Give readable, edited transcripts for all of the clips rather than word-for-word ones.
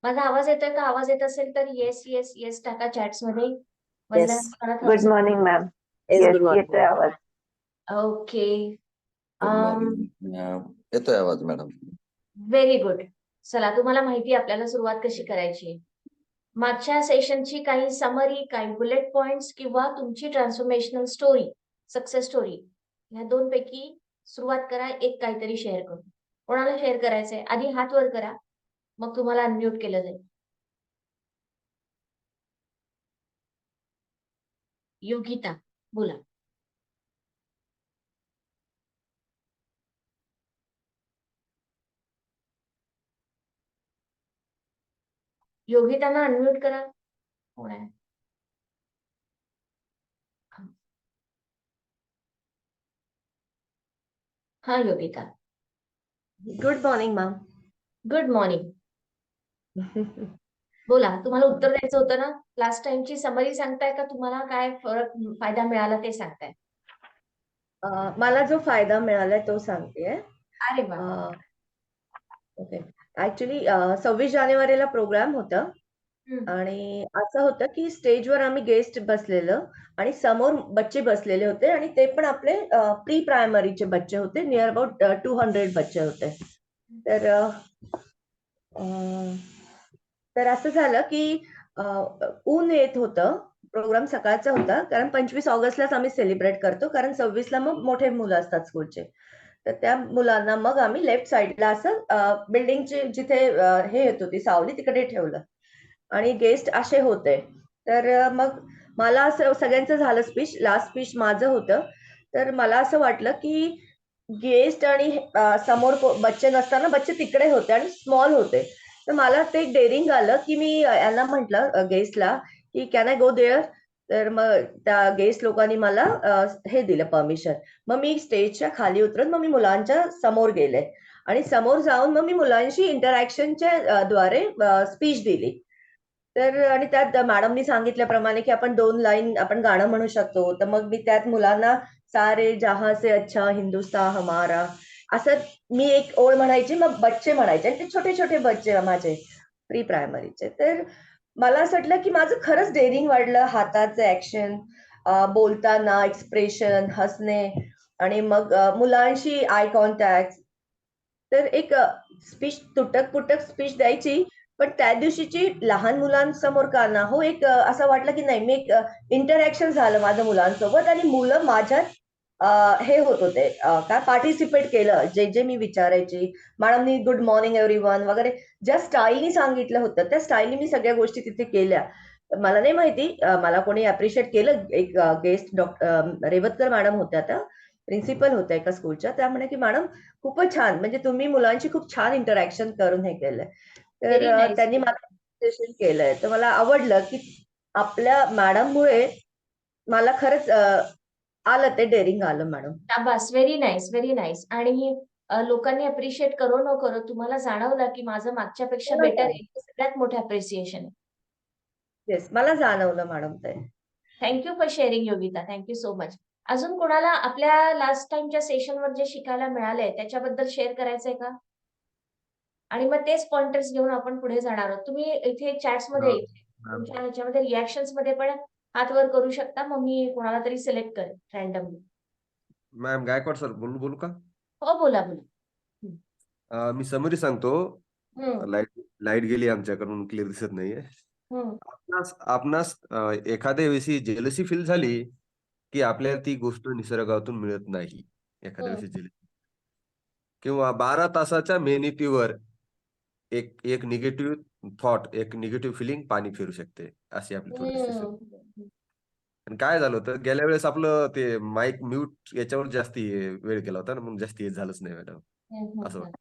माझा आवाज येतोय का? आवाज येत असेल तर येस येस येस टाका चॅट्स मध्ये. Yes. Vandana good thumbs morning ma'am. Yes, yes, good morning. येतोय आवाज. ओके. Good morning. येतोय आवाज मॅडम. Very good. चला, तुम्हाला माहिती आहे आपल्याला सुरुवात कशी करायची. मागच्या सेशनची काही समरी, काही बुलेट पॉइंट्स किंवा तुमची ट्रान्सफॉर्मेशनल स्टोरी, सक्सेस स्टोरी, ह्या दोन पैकी सुरुवात करा. एक काहीतरी शेअर करून. कोणाला शेअर करायचंय? आधी हात वर करा, मग तुम्हाला अनम्यूट केलं जाईल. योगिता, बोला. योगितांना अनम्यूट करा. कोण आहे? हा Yogita. Good morning ma'am. Good morning. बोला, तुम्हाला उत्तर द्यायचं होतं ना. लास्ट टाइमची समरी सांगताय का तुम्हाला काय फरक फायदा मिळाला ते सांगताय? मला जो फायदा मिळालाय तो सांगतेय. अरे वा. ओके. ऍक्च्युली 26 जानेवारीला प्रोग्राम होता हम्म. आणि असं होतं की स्टेजवर आम्ही गेस्ट बसलेलं आणि समोर बच्चे बसलेले होते आणि ते पण आपले प्री प्रायमरीचे बच्चे होते. नियर अबाउट 200 बच्चे होते. तर असं झालं की ऊन येत होतं. प्रोग्राम सकाळचा होता कारण 25 ऑगस्टलाच आम्ही सेलिब्रेट करतो, कारण 26ला मग मोठे मुलं असतात स्कूलचे. तर त्या मुलांना मग आम्ही लेफ्ट साईडला असं बिल्डिंगचे जिथे हे येत होती सावली तिकडे ठेवलं आणि गेस्ट असे होते. तर मग मला असं सगळ्यांचं झालं स्पीच, लास्ट स्पीच माझं होतं. तर मला असं वाटलं की गेस्ट आणि समोर बच्चे नसताना बच्चे तिकडे होते आणि स्मॉल होते. तर मला ते डेअरिंग आलं की मी यांना म्हटलं गेस्टला की कॅन आय गो देअर. तर मग त्या गेस्ट लोकांनी मला हे दिलं परमिशन. मग मी स्टेजच्या खाली उतरून मग मी मुलांच्या समोर गेले आणि समोर जाऊन मग मी मुलांशी इंटरॅक्शनच्या द्वारे स्पीच दिली. तर आणि त्यात मॅडमनी सांगितल्याप्रमाणे की आपण 2 लाईन आपण गाणं म्हणू शकतो. तर मग मी त्यात मुलांना सारे जहां से अच्छा हिंदुस्तान हमारा असं मी एक ओळ म्हणायची, मग बच्चे म्हणायचे आणि ते छोटे छोटे बच्चे माझे प्री प्रायमरीचे. तर मला असं वाटलं की माझं खरंच डेअरिंग वाढलं. हाताचं ऍक्शन, बोलताना एक्सप्रेशन, हसणे आणि मग मुलांशी आय कॉन्टॅक्ट. तर एक स्पीच तुटक पुटक स्पीच द्यायची, पण त्या दिवशीची लहान मुलांसमोर का ना हो एक असं वाटलं की नाही मी एक इंटरॅक्शन झालं माझं मुलांसोबत आणि मुलं माझ्यात हे होत होते, काय पार्टिसिपेट केलं. जे जे मी विचारायची, मॅडमनी गुड मॉर्निंग एव्हरीवन वगैरे ज्या स्टाईलनी सांगितलं होतं त्या स्टाईलनी मी सगळ्या गोष्टी तिथे केल्या. मला नाही माहिती मला कोणी अप्रिशिएट केलं. एक गेस्ट डॉक्टर रेवतकर मॅडम होत्या, त्या प्रिन्सिपल होत्या एका स्कूलच्या. त्या म्हणे की मॅडम खूपच छान, म्हणजे तुम्ही मुलांची खूप छान इंटरॅक्शन करून हे केलंय. Very तर nice. त्यांनी मला appreciation केलंय. तर मला आवडलं की आपल्या मॅडममुळे मला खरंच आलं ते डेअरिंग आलं मॅडम. शाबास. Very nice, very nice. आणि लोकांनी अप्रिशिएट करो न करो तुम्हाला जाणवलं की माझं मागच्यापेक्षा मला बेटर आहे. जाणवलं. हे सगळ्यात मोठं अप्रिसिएशन आहे. येस, मला जाणवलं मॅडम ते. Thank you for sharing Yogita. Thank you so much. अजून कोणाला आपल्या लास्ट टाइमच्या सेशनवर जे शिकायला मिळालंय त्याच्याबद्दल शेअर करायचंय का? आणि मग तेच पॉइंटर्स घेऊन आपण पुढे जाणार आहोत. तुम्ही इथे चॅट्स मध्ये तुमच्या ह्याच्यामध्ये रिॲक्शन्स मध्ये पण हात वर करू शकता. मग मी कोणाला तरी सिलेक्ट करेन रॅन्डमली. मॅम गायकवाड सर बोलू का? हो, बोला बोला. मी समरी सांगतो. हम्म. लाईट गेली आमच्याकडून, क्लिअर दिसत नाहीये. हम्म. आपणास एखाद्या वेळी जेलसी फील झाली की आपल्याला ती गोष्ट निसर्गातून मिळत नाही. एखाद्या वेळी जेलसी किंवा 12 तासाच्या मेहनतीवर एक एक निगेटिव्ह थॉट, एक निगेटिव्ह फिलिंग पाणी फिरू शकते. अशी आपली छोटीशी आणि काय झालं होतं गेल्या वेळेस आपलं ते माईक म्यूट याच्यावर जास्ती वेळ केला होता ना, म्हणून जास्ती झालंच नाही मॅडम. असं वाटतं.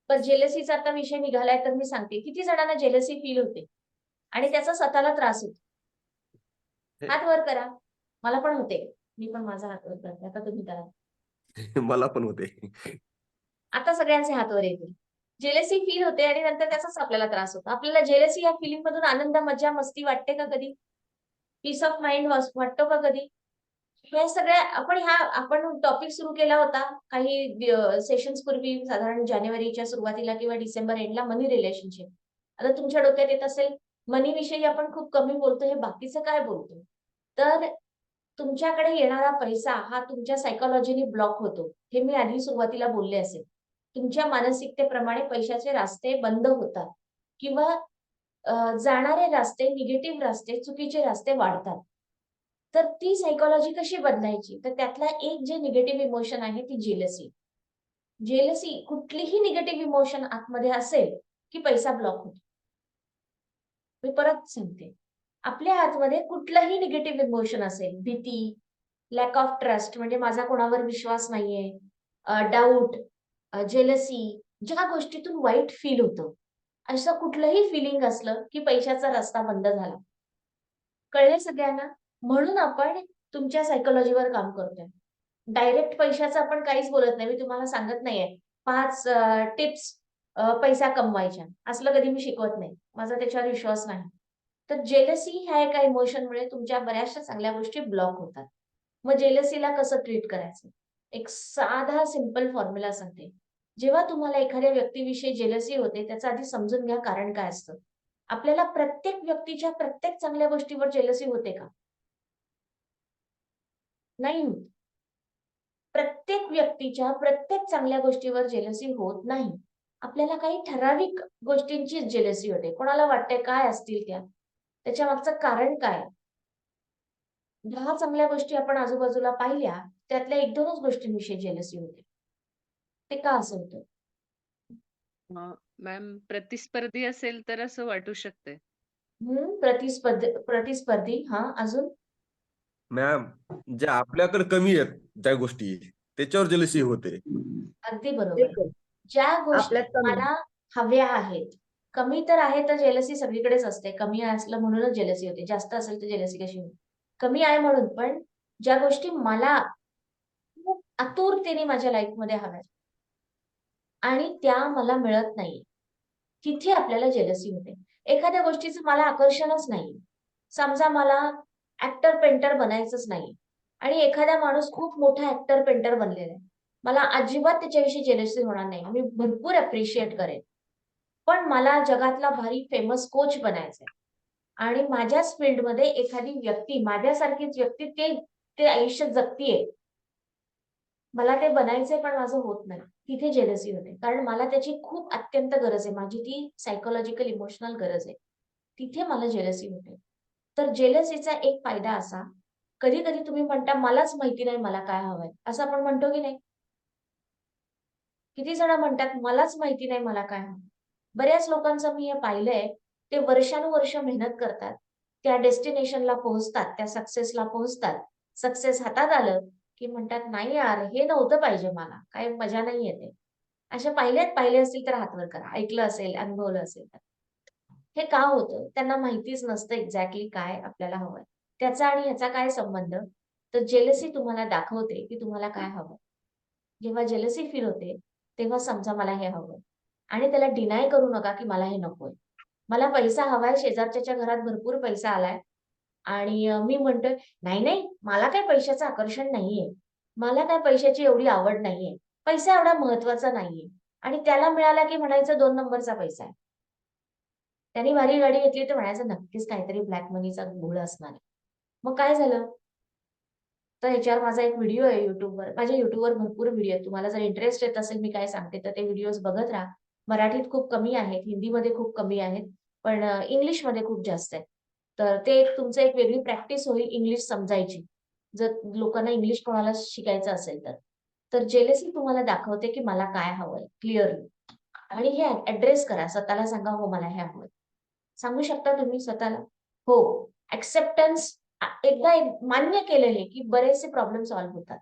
पण जेलसीचा आता विषय निघालाय तर मी सांगते किती जणांना जेलसी फील होते आणि त्याचा स्वतःला त्रास होतो. हात वर करा. मला पण होते. मी पण माझा हात वर करते. आता तुम्ही करा. मला पण होते. आता सगळ्यांचे हात वर येतील. जेलसी फील होते आणि नंतर त्याचाच आपल्याला त्रास होतो. आपल्याला जेलसी या फिलिंग मधून आनंद, मजा, मस्ती वाटते का कधी? पीस ऑफ माइंड वाटतो का कधी? हे सगळ्या आपण टॉपिक सुरू केला होता काही सेशन्स पूर्वी, साधारण जानेवारीच्या सुरुवातीला किंवा डिसेंबर एंडला, मनी रिलेशनशिप. आता तुमच्या डोक्यात येत असेल मनी विषयी आपण खूप कमी बोलतो, हे बाकीचं काय बोलतो? तर तुमच्याकडे येणारा पैसा हा तुमच्या सायकोलॉजीने ब्लॉक होतो. हे मी आधी सुरुवातीला बोलले असेल. तुमच्या मानसिकतेप्रमाणे पैशाचे रस्ते बंद होतात किंवा जाणारे रस्ते, निगेटिव्ह रस्ते, चुकीचे रस्ते वाढतात. तर ती सायकॉलॉजी कशी बदलायची? तर त्यातला एक जे निगेटिव्ह इमोशन आहे ती जेलसी. जेलसी कुठलीही निगेटिव्ह इमोशन आतमध्ये असेल की पैसा ब्लॉक होतो. मी परत सांगते. आपल्या आतमध्ये कुठलाही निगेटिव्ह इमोशन असेल, भीती, लॅक ऑफ ट्रस्ट म्हणजे माझा कोणावर विश्वास नाहीये, डाऊट, जेलसी, ज्या गोष्टीतून वाईट फील होतं, असं कुठलंही फिलिंग असलं की पैशाचा रस्ता बंद झाला. कळले सगळ्यांना? म्हणून आपण तुमच्या सायकॉलॉजीवर काम करतोय. डायरेक्ट पैशाचं आपण काहीच बोलत नाही. मी तुम्हाला सांगत नाहीये 5 टिप्स पैसा कमवायच्या. असलं कधी मी शिकवत नाही. माझा त्याच्यावर विश्वास नाही. तर जेलसी ह्या एका इमोशनमुळे तुमच्या बऱ्याचशा चांगल्या गोष्टी ब्लॉक होतात. मग जेलसीला कसं ट्रीट करायचं? एक साधा सिंपल फॉर्म्युला सांगते. जेव्हा तुम्हाला एखाद्या व्यक्तीविषयी जेलसी होते, त्याचं आधी समजून घ्या कारण काय असतं. आपल्याला प्रत्येक व्यक्तीच्या प्रत्येक चांगल्या गोष्टीवर जेलसी होते का? नाही होत. प्रत्येक व्यक्तीच्या प्रत्येक चांगल्या गोष्टीवर जेलसी होत नाही. आपल्याला काही ठराविक गोष्टींचीच जेलसी होते. कोणाला वाटतंय काय असतील त्या? त्याच्या मागचं कारण काय? 10 चांगल्या गोष्टी आपण आजूबाजूला पाहिल्या, त्यातल्या 1-2च गोष्टींविषयी जेलसी होते. ते का असं होतं? मॅम प्रतिस्पर्धी असेल तर असं वाटू शकते. प्रतिस्पर्धी. हां, अजून? मॅम, ज्या आपल्याकडे कमी आहेत ज्या गोष्टी त्याच्यावर जेलसी होते. अगदी बरोबर. बिलकुल. ज्या गोष्टी आपल्यात कमी. मला हव्या आहेत. कमी तर आहे तर जेलसी सगळीकडेच असते. कमी असलं म्हणूनच जेलसी होते. जास्त असेल तर जेलसी कशी होईल? कमी आहे म्हणून, पण ज्या गोष्टी मला खूप आतुरतेने माझ्या लाईफमध्ये हव्यात आणि त्या मला मिळत नाहीये, तिथे आपल्याला जेलसी होते. एखाद्या गोष्टीचं मला आकर्षणच नाही. समजा मला ऍक्टर, पेंटर बनायचंच नाही आणि एखादा माणूस खूप मोठा ऍक्टर, पेंटर बनलेला आहे. मला अजिबात त्याच्याविषयी जेलसी होणार नाही. मी भरपूर अप्रिशिएट करेन. पण मला जगातला भारी फेमस कोच बनायचंय आणि माझ्याच फील्डमध्ये एखादी व्यक्ती, माझ्यासारखीच व्यक्ती ते ते आयुष्य जगतीये. मला ते बनायचंय पण माझं होत नाही. तिथे जेलसी होते. कारण मला त्याची खूप अत्यंत गरज आहे. माझी ती सायकॉलॉजिकल इमोशनल गरज आहे. तिथे मला जेलसी होते. तर जेलसीचा एक फायदा असा, कधी-कधी तुम्ही म्हणता मलाच माहिती नाही मला काय हवंय. असं आपण म्हणतो की नाही? किती जण म्हणतात मलाच माहिती नाही मला काय हवं. बऱ्याच लोकांचं मी हे पाहिलंय, ते वर्षानुवर्ष मेहनत करतात. त्या डेस्टिनेशनला पोहोचतात, त्या सक्सेसला पोहोचतात. सक्सेस हातात आलं, की म्हणतात, "नाही यार, हे नव्हतं पाहिजे मला. काही मजा नाही येते." अशा पाहिले असतील तर हात वर करा. ऐकलं असेल, अनुभवलं असेल तर. हे का होतं? त्यांना माहितीच नसतं एक्झॅक्टली काय आपल्याला हवंय. त्याचा आणि ह्याचा काय संबंध? तर जेलसी तुम्हाला दाखवते, की तुम्हाला काय हवं. जेव्हा जेलसी फील होते, तेव्हा समजा मला हे हवंय आणि त्याला डिनाय करू नका, की मला हे नकोय. मला पैसा हवाय, शेजारच्याच्या घरात भरपूर पैसा आलाय आणि मी म्हणतोय, "नाही, नाही, मला काही पैशाचं आकर्षण नाहीये. मला काही पैशाची एवढी आवड नाहीये. पैसा एवढा महत्वाचा नाहीये." आणि त्याला मिळाला, की म्हणायचं 2 नंबरचा पैसा आहे. त्याने भारी गाडी घेतली तर म्हणायचं नक्कीच काहीतरी ब्लॅक मनीचा घोळ असणार आहे. मग काय झालं? तर ह्याच्यावर माझा एक व्हिडिओ आहे YouTubeवर. माझ्या YouTubeवर भरपूर व्हिडिओ आहेत. तुम्हाला जर इंटरेस्ट येत असेल मी काय सांगते तर ते व्हिडिओज बघत राहा. मराठीत खूप कमी आहेत, हिंदीमध्ये खूप कमी आहेत, पण इंग्लिशमध्ये खूप जास्त आहेत. तर ते एक तुमचं एक वेगळी प्रॅक्टिस होईल इंग्लिश समजायची. जर लोकांना इंग्लिश कोणाला शिकायचं असेल तर. तर जेलसी तुम्हाला दाखवते की मला काय हवंय क्लिअरली आणि हे ॲड्रेस करा. स्वतःला सांगा, "हो, मला हे हवंय." सांगू शकता तुम्ही स्वतःला? हो. एक्सेप्टन्स एकदा मान्य केलं हे, की बरेचसे प्रॉब्लेम सॉल्व्ह होतात.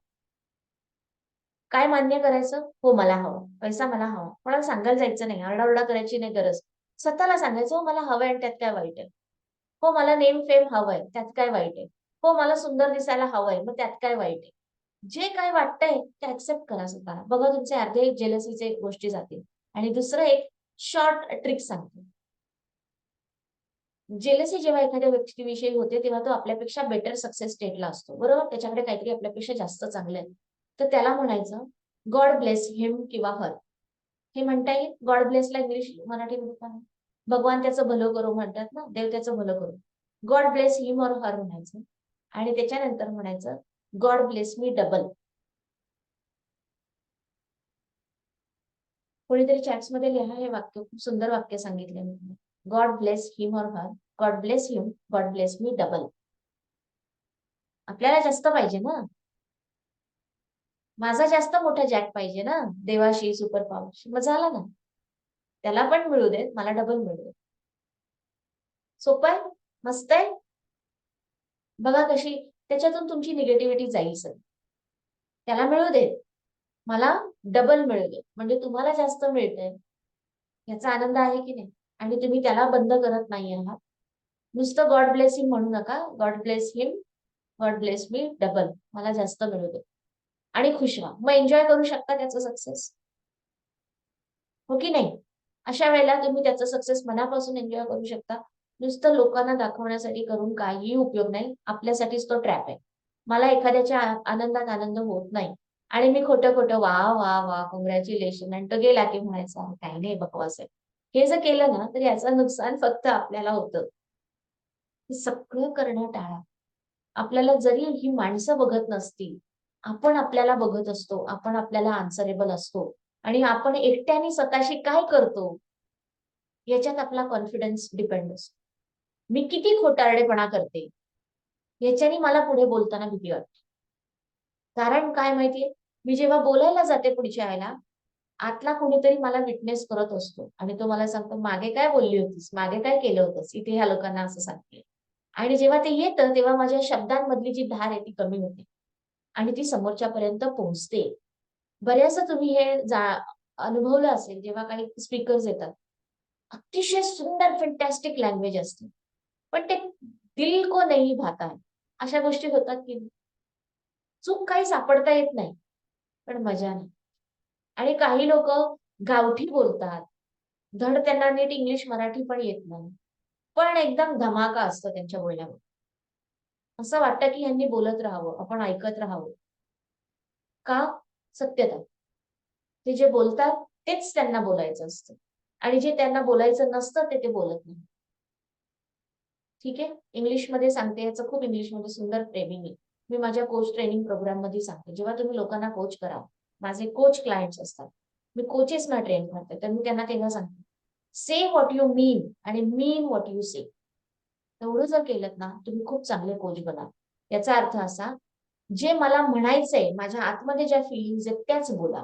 काय मान्य करायचं? हो, मला हवं. पैसा मला हवा. कोणाला सांगायला जायचं नाही. आरडाओरडा करायची नाही गरज. स्वतःला सांगायचं, "हो, मला हवंय आणि त्यात काय वाईट आहे? हो, मला नेम फेम हवंय. त्यात काय वाईट आहे? हो, मला सुंदर दिसायला हवंय. मग त्यात काय वाईट आहे?" जे काही वाटतंय ते एक्सेप्ट करा स्वतःला. बघा तुमचे अर्धे जेलसीचे गोष्टी जातील. आणि दुसरं एक शॉर्ट ट्रिक सांगते. जेलसी जेव्हा एखाद्या व्यक्तीविषयी होते, तेव्हा तो आपल्यापेक्षा बेटर सक्सेस स्टेटला असतो. बरोबर? त्याच्याकडे काहीतरी आपल्यापेक्षा जास्त चांगलं आहे. तर त्याला म्हणायचं, "गॉड ब्लेस हिम किंवा हर." हे म्हणता येईल? गॉड ब्लेसला इंग्लिश मराठीमध्ये काय? भगवान त्याचं भलं करो म्हणतात ना, देव त्याचं भलं करो. गॉड ब्लेस हिम और हर म्हणायचं आणि त्याच्यानंतर म्हणायचं गॉड ब्लेस मी डबल. कोणीतरी चॅट्स मध्ये लिहा हे वाक्य, खूप सुंदर वाक्य सांगितले मी. गॉड ब्लेस हिम और हर, God bless him, God bless me double. आपल्याला जास्त पाहिजे ना, माझा जास्त मोठा जॅक पाहिजे ना, देवाशी, सुपर पॉवरशी. मग झाला ना, त्याला पण मिळू देत, मला डबल मिळू देत. सोपं आहे, मस्त आहे. बघा कशी त्याच्यातून तुमची निगेटिव्हिटी जाईल सर. त्याला मिळू देत, मला डबल मिळू देत, म्हणजे तुम्हाला जास्त मिळतंय याचा आनंद आहे की नाही. आणि तुम्ही त्याला बंद करत नाही आहात. नुसतं गॉड ब्लेस हिम म्हणू नका, God bless him, God bless me double, मला जास्त मिळू दे आणि खुश व्हा. मग एन्जॉय करू शकता त्याचं सक्सेस, हो की नाही. अशा वेळेला तुम्ही त्याचं सक्सेस मनापासून एन्जॉय करू शकता. नुसतं लोकांना दाखवण्यासाठी करून काही उपयोग नाही, आपल्यासाठीच तो ट्रॅप आहे. मला एखाद्याच्या आनंदात आनंद होत नाही आणि मी खोटं खोटं वा वा वा कॉंग्रॅच्युलेशन आणि तो गेला की म्हणायचा काही नाही बकवास आहे. हे जर केलं ना तर याचं नुकसान फक्त आपल्याला होतं. हे सगळं करणं टाळा. आपल्याला जरी ही माणसं बघत नसतील, आपण आपल्याला बघत असतो, आपण आपल्याला आन्सरेबल असतो आणि आपण एकट्याने स्वतःशी काय करतो याच्यात आपला कॉन्फिडन्स डिपेंड असतो. मी किती खोटारडेपणा करते याच्याने मला पुढे बोलताना भीती वाटते. कारण काय माहितीये, मी जेव्हा बोलायला जाते पुढच्या वेळेला, आतला कोणीतरी मला विटनेस करत असतो आणि तो मला सांगतो मागे काय बोलली होतीस, मागे काय केलं होतंस, इथे ह्या लोकांना असं सांगते. आणि जेव्हा ते येतं तेव्हा माझ्या शब्दांमधली जी धार आहे ती कमी होते आणि ती समोरच्यापर्यंत पोहोचते. बऱ्याचदा तुम्ही हे अनुभवलं असेल, जेव्हा काही स्पीकर्स येतात, अतिशय सुंदर फॅन्टॅस्टिक लँग्वेज असते, पण ते दिल को नहीं भाता है. अशा गोष्टी होतात की चूक काही सापडता येत नाही, पण मजा नाही. आणि काही लोक गावठी बोलतात, धड त्यांना नीट इंग्लिश मराठी पण येत नाही, पण एकदम धमाका असतो त्यांच्या बोलण्यावर. असं वाटतं की यांनी बोलत राहावं, आपण ऐकत राहावं. का? सत्यता. ते जे बोलतात तेच त्यांना बोलायचं असतं आणि जे त्यांना बोलायचं नसतं ते बोलत नाही. ठीक आहे, इंग्लिशमध्ये सांगते, याचं खूप इंग्लिशमध्ये सुंदर फ्रेमिंग आहे. मी माझ्या कोच ट्रेनिंग प्रोग्राम मध्ये सांगते, जेव्हा तुम्ही लोकांना कोच करा, माझे कोच क्लायंट्स असतात, मी कोचेसना ट्रेन करते, तर मी त्यांना तेव्हा सांगते, से व्हॉट यू मीन आणि मीन व्हॉट यू से. एवढं जर केलं ना तुम्ही खूप चांगले कोच बनाल. याचा अर्थ असा, जे मला म्हणायचंय, माझ्या आतमध्ये ज्या फिलिंग्स आहेत त्याच बोला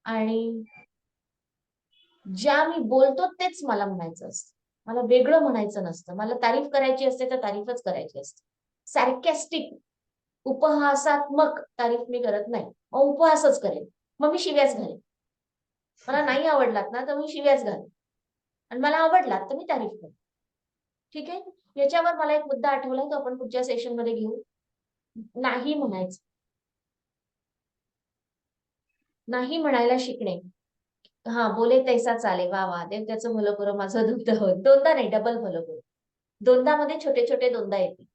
आणि ज्या मी बोलतो तेच मला म्हणायचं असतं. मला वेगळं म्हणायचं नसतं. मला तारीफ करायची असते तर तारीफच करायची असते. सॅर्कॅस्टिक, उपहासात्मक तारीफ मी करत नाही. मग उपहासच करेन, मग मी शिव्याच घालेन. मला नाही आवडलात ना तर मी शिव्याच घालेन आणि मला आवडलात तर मी तारीफ करेन. ठीक आहे, याच्यावर मला एक मुद्दा आठवलाय, तो आपण पुढच्या सेशन मध्ये घेऊ. नाही म्हणायचं, नाही म्हणायला शिकणे. हा, बोले तैसा चाले, वा वा, देव त्याचं भलं करो, माझं दोनदा नाही, डबल भलं करो. दोनदा मध्ये छोटे छोटे दोनदा येतील.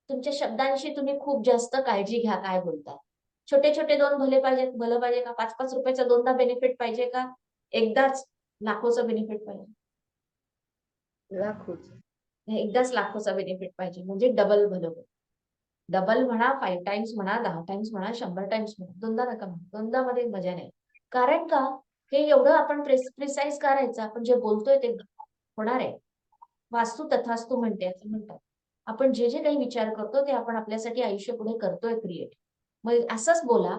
तुमच्या शब्दांशी तुम्ही खूप जास्त काळजी घ्या, काय बोलता. छोटे छोटे दोन भले पाहिजेत, भलं पाहिजे का? 5-5 रुपयाचा दोनदा बेनिफिट पाहिजे का? एकदाच लाखोचा बेनिफिट पाहिजे? लाखोच. एकदाच लाखोचा बेनिफिट पाहिजे, म्हणजे डबल भलं. डबल म्हणा, 5 टाइम्स म्हणा, 10 टाइम्स म्हणा, 100 टाइम्स म्हणा, दोनदा नका म्हणा. दोनदा मध्ये मजा नाही. कारण का, हे एवढं आपण प्रिसाइज करायचं, आपण जे बोलतोय ते होणार आहे. वास्तू तथास्तू म्हणते असं म्हणतात. आपण जे जे काही विचार करतो ते आपण आपल्यासाठी आयुष्य पुढे करतोय क्रिएट. मग असंच बोला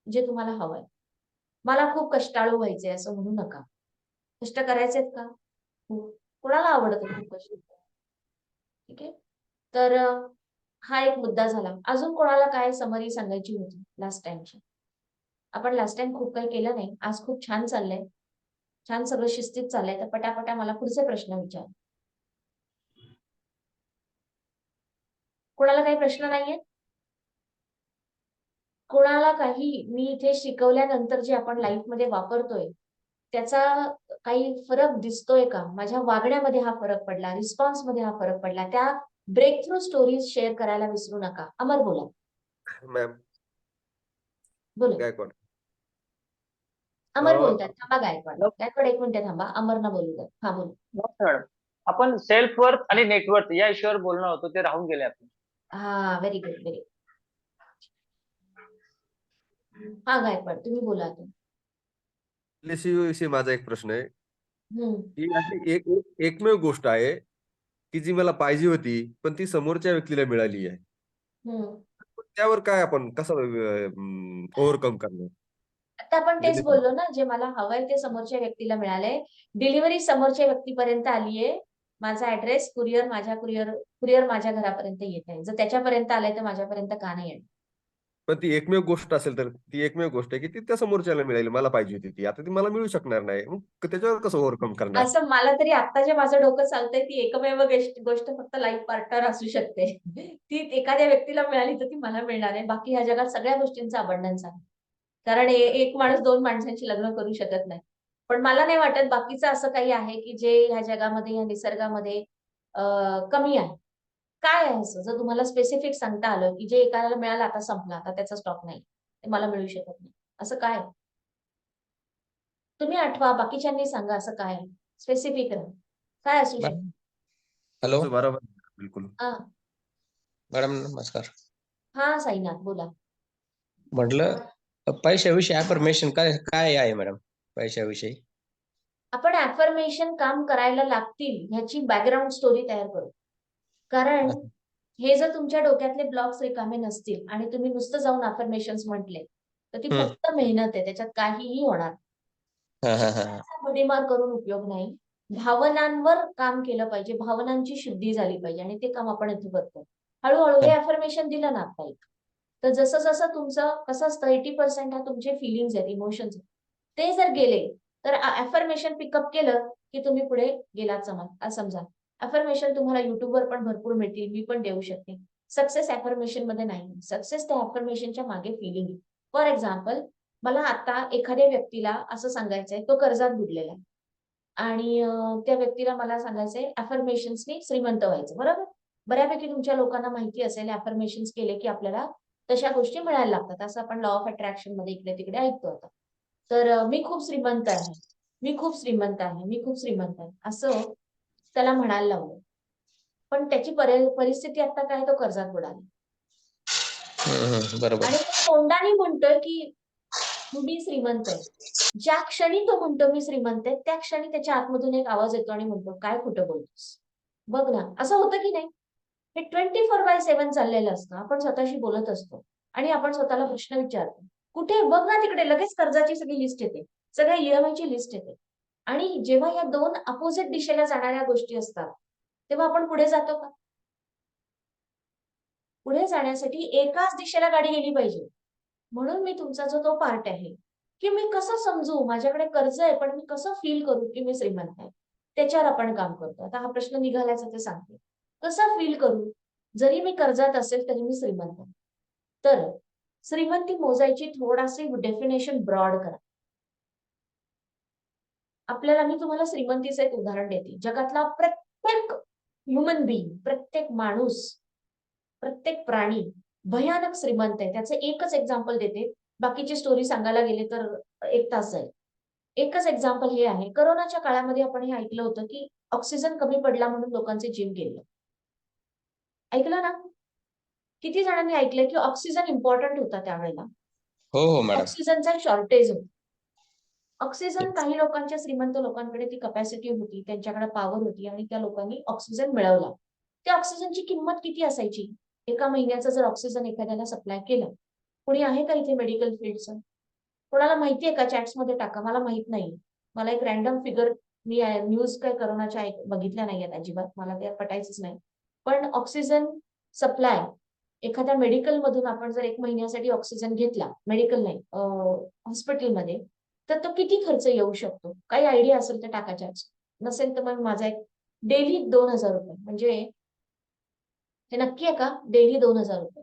जे तुम्हाला हवंय. मला खूप कष्टाळू व्हायचंय असं म्हणू नका. कष्ट करायचेत का? कोणाला आवडतं खूप कष्ट? ठीक आहे, तर हा एक मुद्दा झाला. अजून कोणाला काय समरी सांगायची होती लास्ट टाइमची? आपण लास्ट टाइम खूप काही केलं नाही, आज खूप छान चाललंय, छान सगळं शिस्तीत चाललंय. तर पटापटा मला पुढचे प्रश्न विचार. कोणाला काही प्रश्न नाहीये? कोणाला काही मी इथे शिकवल्यानंतर जे आपण लाईफ मध्ये वापरतोय त्याचा काही फरक दिसतोय का? माझ्या वागण्यामध्ये हा फरक पडला, रिस्पॉन्स मध्ये हा फरक पडला, त्या ब्रेक थ्रू स्टोरीज शेअर करायला विसरू नका. अमर बोला. मॅम बोला. गायकवाड. अमर अ, बोलतात, थांबा गायकवाड. हॅलो. गायकवाड 1 मिनिट थांबा. अमरना बोलू द्या. हा बोल. नमस्कार मॅडम. आपण सेल्फ वर्थ आणि नेटवर्थ या विषयावर बोलणार होतो, ते राहून गेले आपण. हा, व्हेरी गुड, व्हेरी. हा गायकवाड, तुम्ही बोला आता. जेलसी विषयी माझा एक प्रश्न आहे. हम्म. ही अशी एकमेव गोष्ट आहे की जी मला पाहिजे होती, पण ती समोरच्या व्यक्तीला मिळाली आहे. हम्म. त्यावर काय आपण कसं ओव्हरकम करणार? आता आपण तेच जेलसी. बोललो ना, जे मला हवंय ते समोरच्या व्यक्तीला मिळालंय. डिलिव्हरी समोरच्या व्यक्तीपर्यंत आलीये. माझा ऍड्रेस कुरिअर माझ्या घरापर्यंत येत आहे. जर त्याच्यापर्यंत आलंय तर माझ्यापर्यंत का नाही येणार? पण ती एकमेव गोष्ट असेल तर ती एकमेव गोष्ट आहे की ती त्या समोरच्याला मिळाली, मला पाहिजे होती ती. आता ती मला मिळू शकणार नाही. मग त्याच्यावर कसं ओव्हरकम करणार? असं मला तरी आता जे माझं डोकं चालतंय ती एकमेव गोष्ट फक्त लाईफ पार्टनर असू शकते. ती एखाद्या व्यक्तीला मिळाली तर ती मला मिळणार आहे. बाकी ह्या जगात सगळ्या गोष्टींचा अबंडन्स आहे. कारण एक माणूस 2 माणसांची लग्न करू शकत नाही. पण मला नाही वाटत बाकीचं असं काही आहे की जे ह्या जगामध्ये, ह्या निसर्गामध्ये कमी आहे. काय आहे असं? जर तुम्हाला स्पेसिफिक सांगता आलं की जे एकाला मिळालं आता संपला, आता त्याचा स्टॉक नाही. ते मला मिळू शकत नाही. असं काय आहे? तुम्ही आठवा, बाकीच्यांनी सांगा असं काय आहे? स्पेसिफिक राहा. काय असू शकतं? मॅडम हॅलो तुमचं बरोबर आहे, बिलकुल. हा. मॅडम नमस्कार. हा, साईनाथ बोला. म्हटलं पैशाविषयी अफर्मेशन काय काय आहे मॅडम पैशाविषयी? आपण अफर्मेशन काम करायला लागतील ह्याची बॅकग्राऊंड स्टोरी तयार करू. कारण हे जर तुमच्या डोक्यातले ब्लॉक्स रिकामे नसतील आणि तुम्ही नुसतं जाऊन अफर्मेशन्स म्हटले तर ती हम्म. फक्त मेहनत आहे, त्याच्यात काहीही होणार नाही. हा हा हा त्याचा भडीमार करून उपयोग नाही. भावनांवर काम केलं पाहिजे, भावनांची शुद्धी झाली पाहिजे आणि ते काम आपण इथे करतो. हळूहळू हे अफर्मेशन दिलं ना आता एक, तर जसं जसं तुमचं कसं असतं 80% हा तुमचे फिलिंग्स आहेत, इमोशन्स आहेत. ते जर गेले तर अफर्मेशन पिकअप केलं की तुम्ही पुढे गेलात समजा. अफर्मेशन तुम्हाला युट्यूबवर पण भरपूर मिळतील, मी पण देऊ शकते. सक्सेस अफर्मेशन मध्ये नाही, सक्सेस त्या अफर्मेशनच्या मागे फिलिंग. फॉर एक्झाम्पल, मला आता एखाद्या व्यक्तीला असं सांगायचंय, तो कर्जात बुडलेला आहे आणि त्या व्यक्तीला मला सांगायचंय अफर्मेशन्सनी श्रीमंत व्हायचं, बरोबर? बऱ्यापैकी तुमच्या लोकांना माहिती असेल अफर्मेशन्स केले की आपल्याला तशा गोष्टी मिळायला लागतात. असं आपण लॉ ऑफ अट्रॅक्शन मध्ये इकडे तिकडे ऐकतो आता. तर मी खूप श्रीमंत आहे, मी खूप श्रीमंत आहे, मी खूप श्रीमंत आहे असं त्याला म्हणायला लावलं. पण त्याची परिस्थिती आता काय, तो कर्जात बुडाला बरोबर. आणि तो तोंडाने म्हणतोय की मी श्रीमंत आहे. ज्या क्षणी तो म्हणतो मी श्रीमंत आहे, त्या क्षणी त्याच्या आतमधून एक आवाज येतो आणि म्हणतो काय खोटं बोलतोस? बघ ना, असं होतं की नाही? हे 24/7 चाललेलं असतं. आपण स्वतःशी बोलत असतो आणि आपण स्वतःला प्रश्न विचारतो. कुठे बघ ना, तिकडे लगेच कर्जाची सगळी लिस्ट येते, सगळ्या EMI ची लिस्ट येते. आणि जेव्हा या 2 अपोजिट दिशेला जाणाऱ्या गोष्टी असतात, तेव्हा आपण पुढे जातो का? पुढे जाण्यासाठी एकाच दिशेला गाडी गेली पाहिजे. म्हणून मी तुमचा जो तो पार्ट आहे की मी कसं समजू, माझ्याकडे कर्ज आहे पण मी कसं फील करू की मी श्रीमंत आहे, त्याच्यावर आपण काम करतो. आता हा प्रश्न निघाल्याचा ते सांगते. कसं फील करू? जरी मी कर्जात असेल तरी मी श्रीमंत आहे. तर श्रीमंती मोजायची थोडाशी डेफिनेशन ब्रॉड करा. आपल्याला, मी तुम्हाला श्रीमंतीचं एक उदाहरण देते. जगातला प्रत्येक ह्युमन बीइंग, प्रत्येक माणूस, प्रत्येक प्राणी भयानक श्रीमंत आहे. त्याचं एकच एक्झाम्पल देते. बाकीची स्टोरी सांगायला गेले तर 1 तास जाईल. एकच एक्झाम्पल हे आहे, कोरोनाच्या काळामध्ये आपण हे ऐकलं होतं की ऑक्सिजन कमी पडला म्हणून लोकांचे जीव गेले. ऐकलं ना? किती जणांनी ऐकलंय की ऑक्सिजन इम्पॉर्टंट होता त्यावेळेला? हो हो मॅडम. ऑक्सिजनचा शॉर्टेज होता. ऑक्सिजन काही लोकांच्या, श्रीमंत लोकांकडे ती कपॅसिटी होती, त्यांच्याकडे पॉवर होती आणि त्या लोकांनी ऑक्सिजन मिळवला. त्या ऑक्सिजनची किंमत किती असायची? एका महिन्याचा जर ऑक्सिजन एखाद्याला सप्लाय केला, कोणी आहे का इथे मेडिकल फील्डचं? कोणाला माहितीये का? चॅट्समध्ये टाका, मला माहित नाही. मला एक रॅन्डम फिगर, मी न्यूज काय कोरोनाच्या बघितल्या नाहीयेत अजिबात, मला ते पटायचंच नाही. पण ऑक्सिजन सप्लाय एखाद्या मेडिकल मधून आपण जर 1 महिन्यासाठी ऑक्सिजन घेतला, मेडिकल नाही हॉस्पिटलमध्ये, तर तो किती खर्च येऊ शकतो? काही आयडिया असेल तर टाका चॅट्स. नसेल तर मग माझा एक डेली 2000 रुपये, म्हणजे हे नक्की आहे का? डेली 2000 रुपये.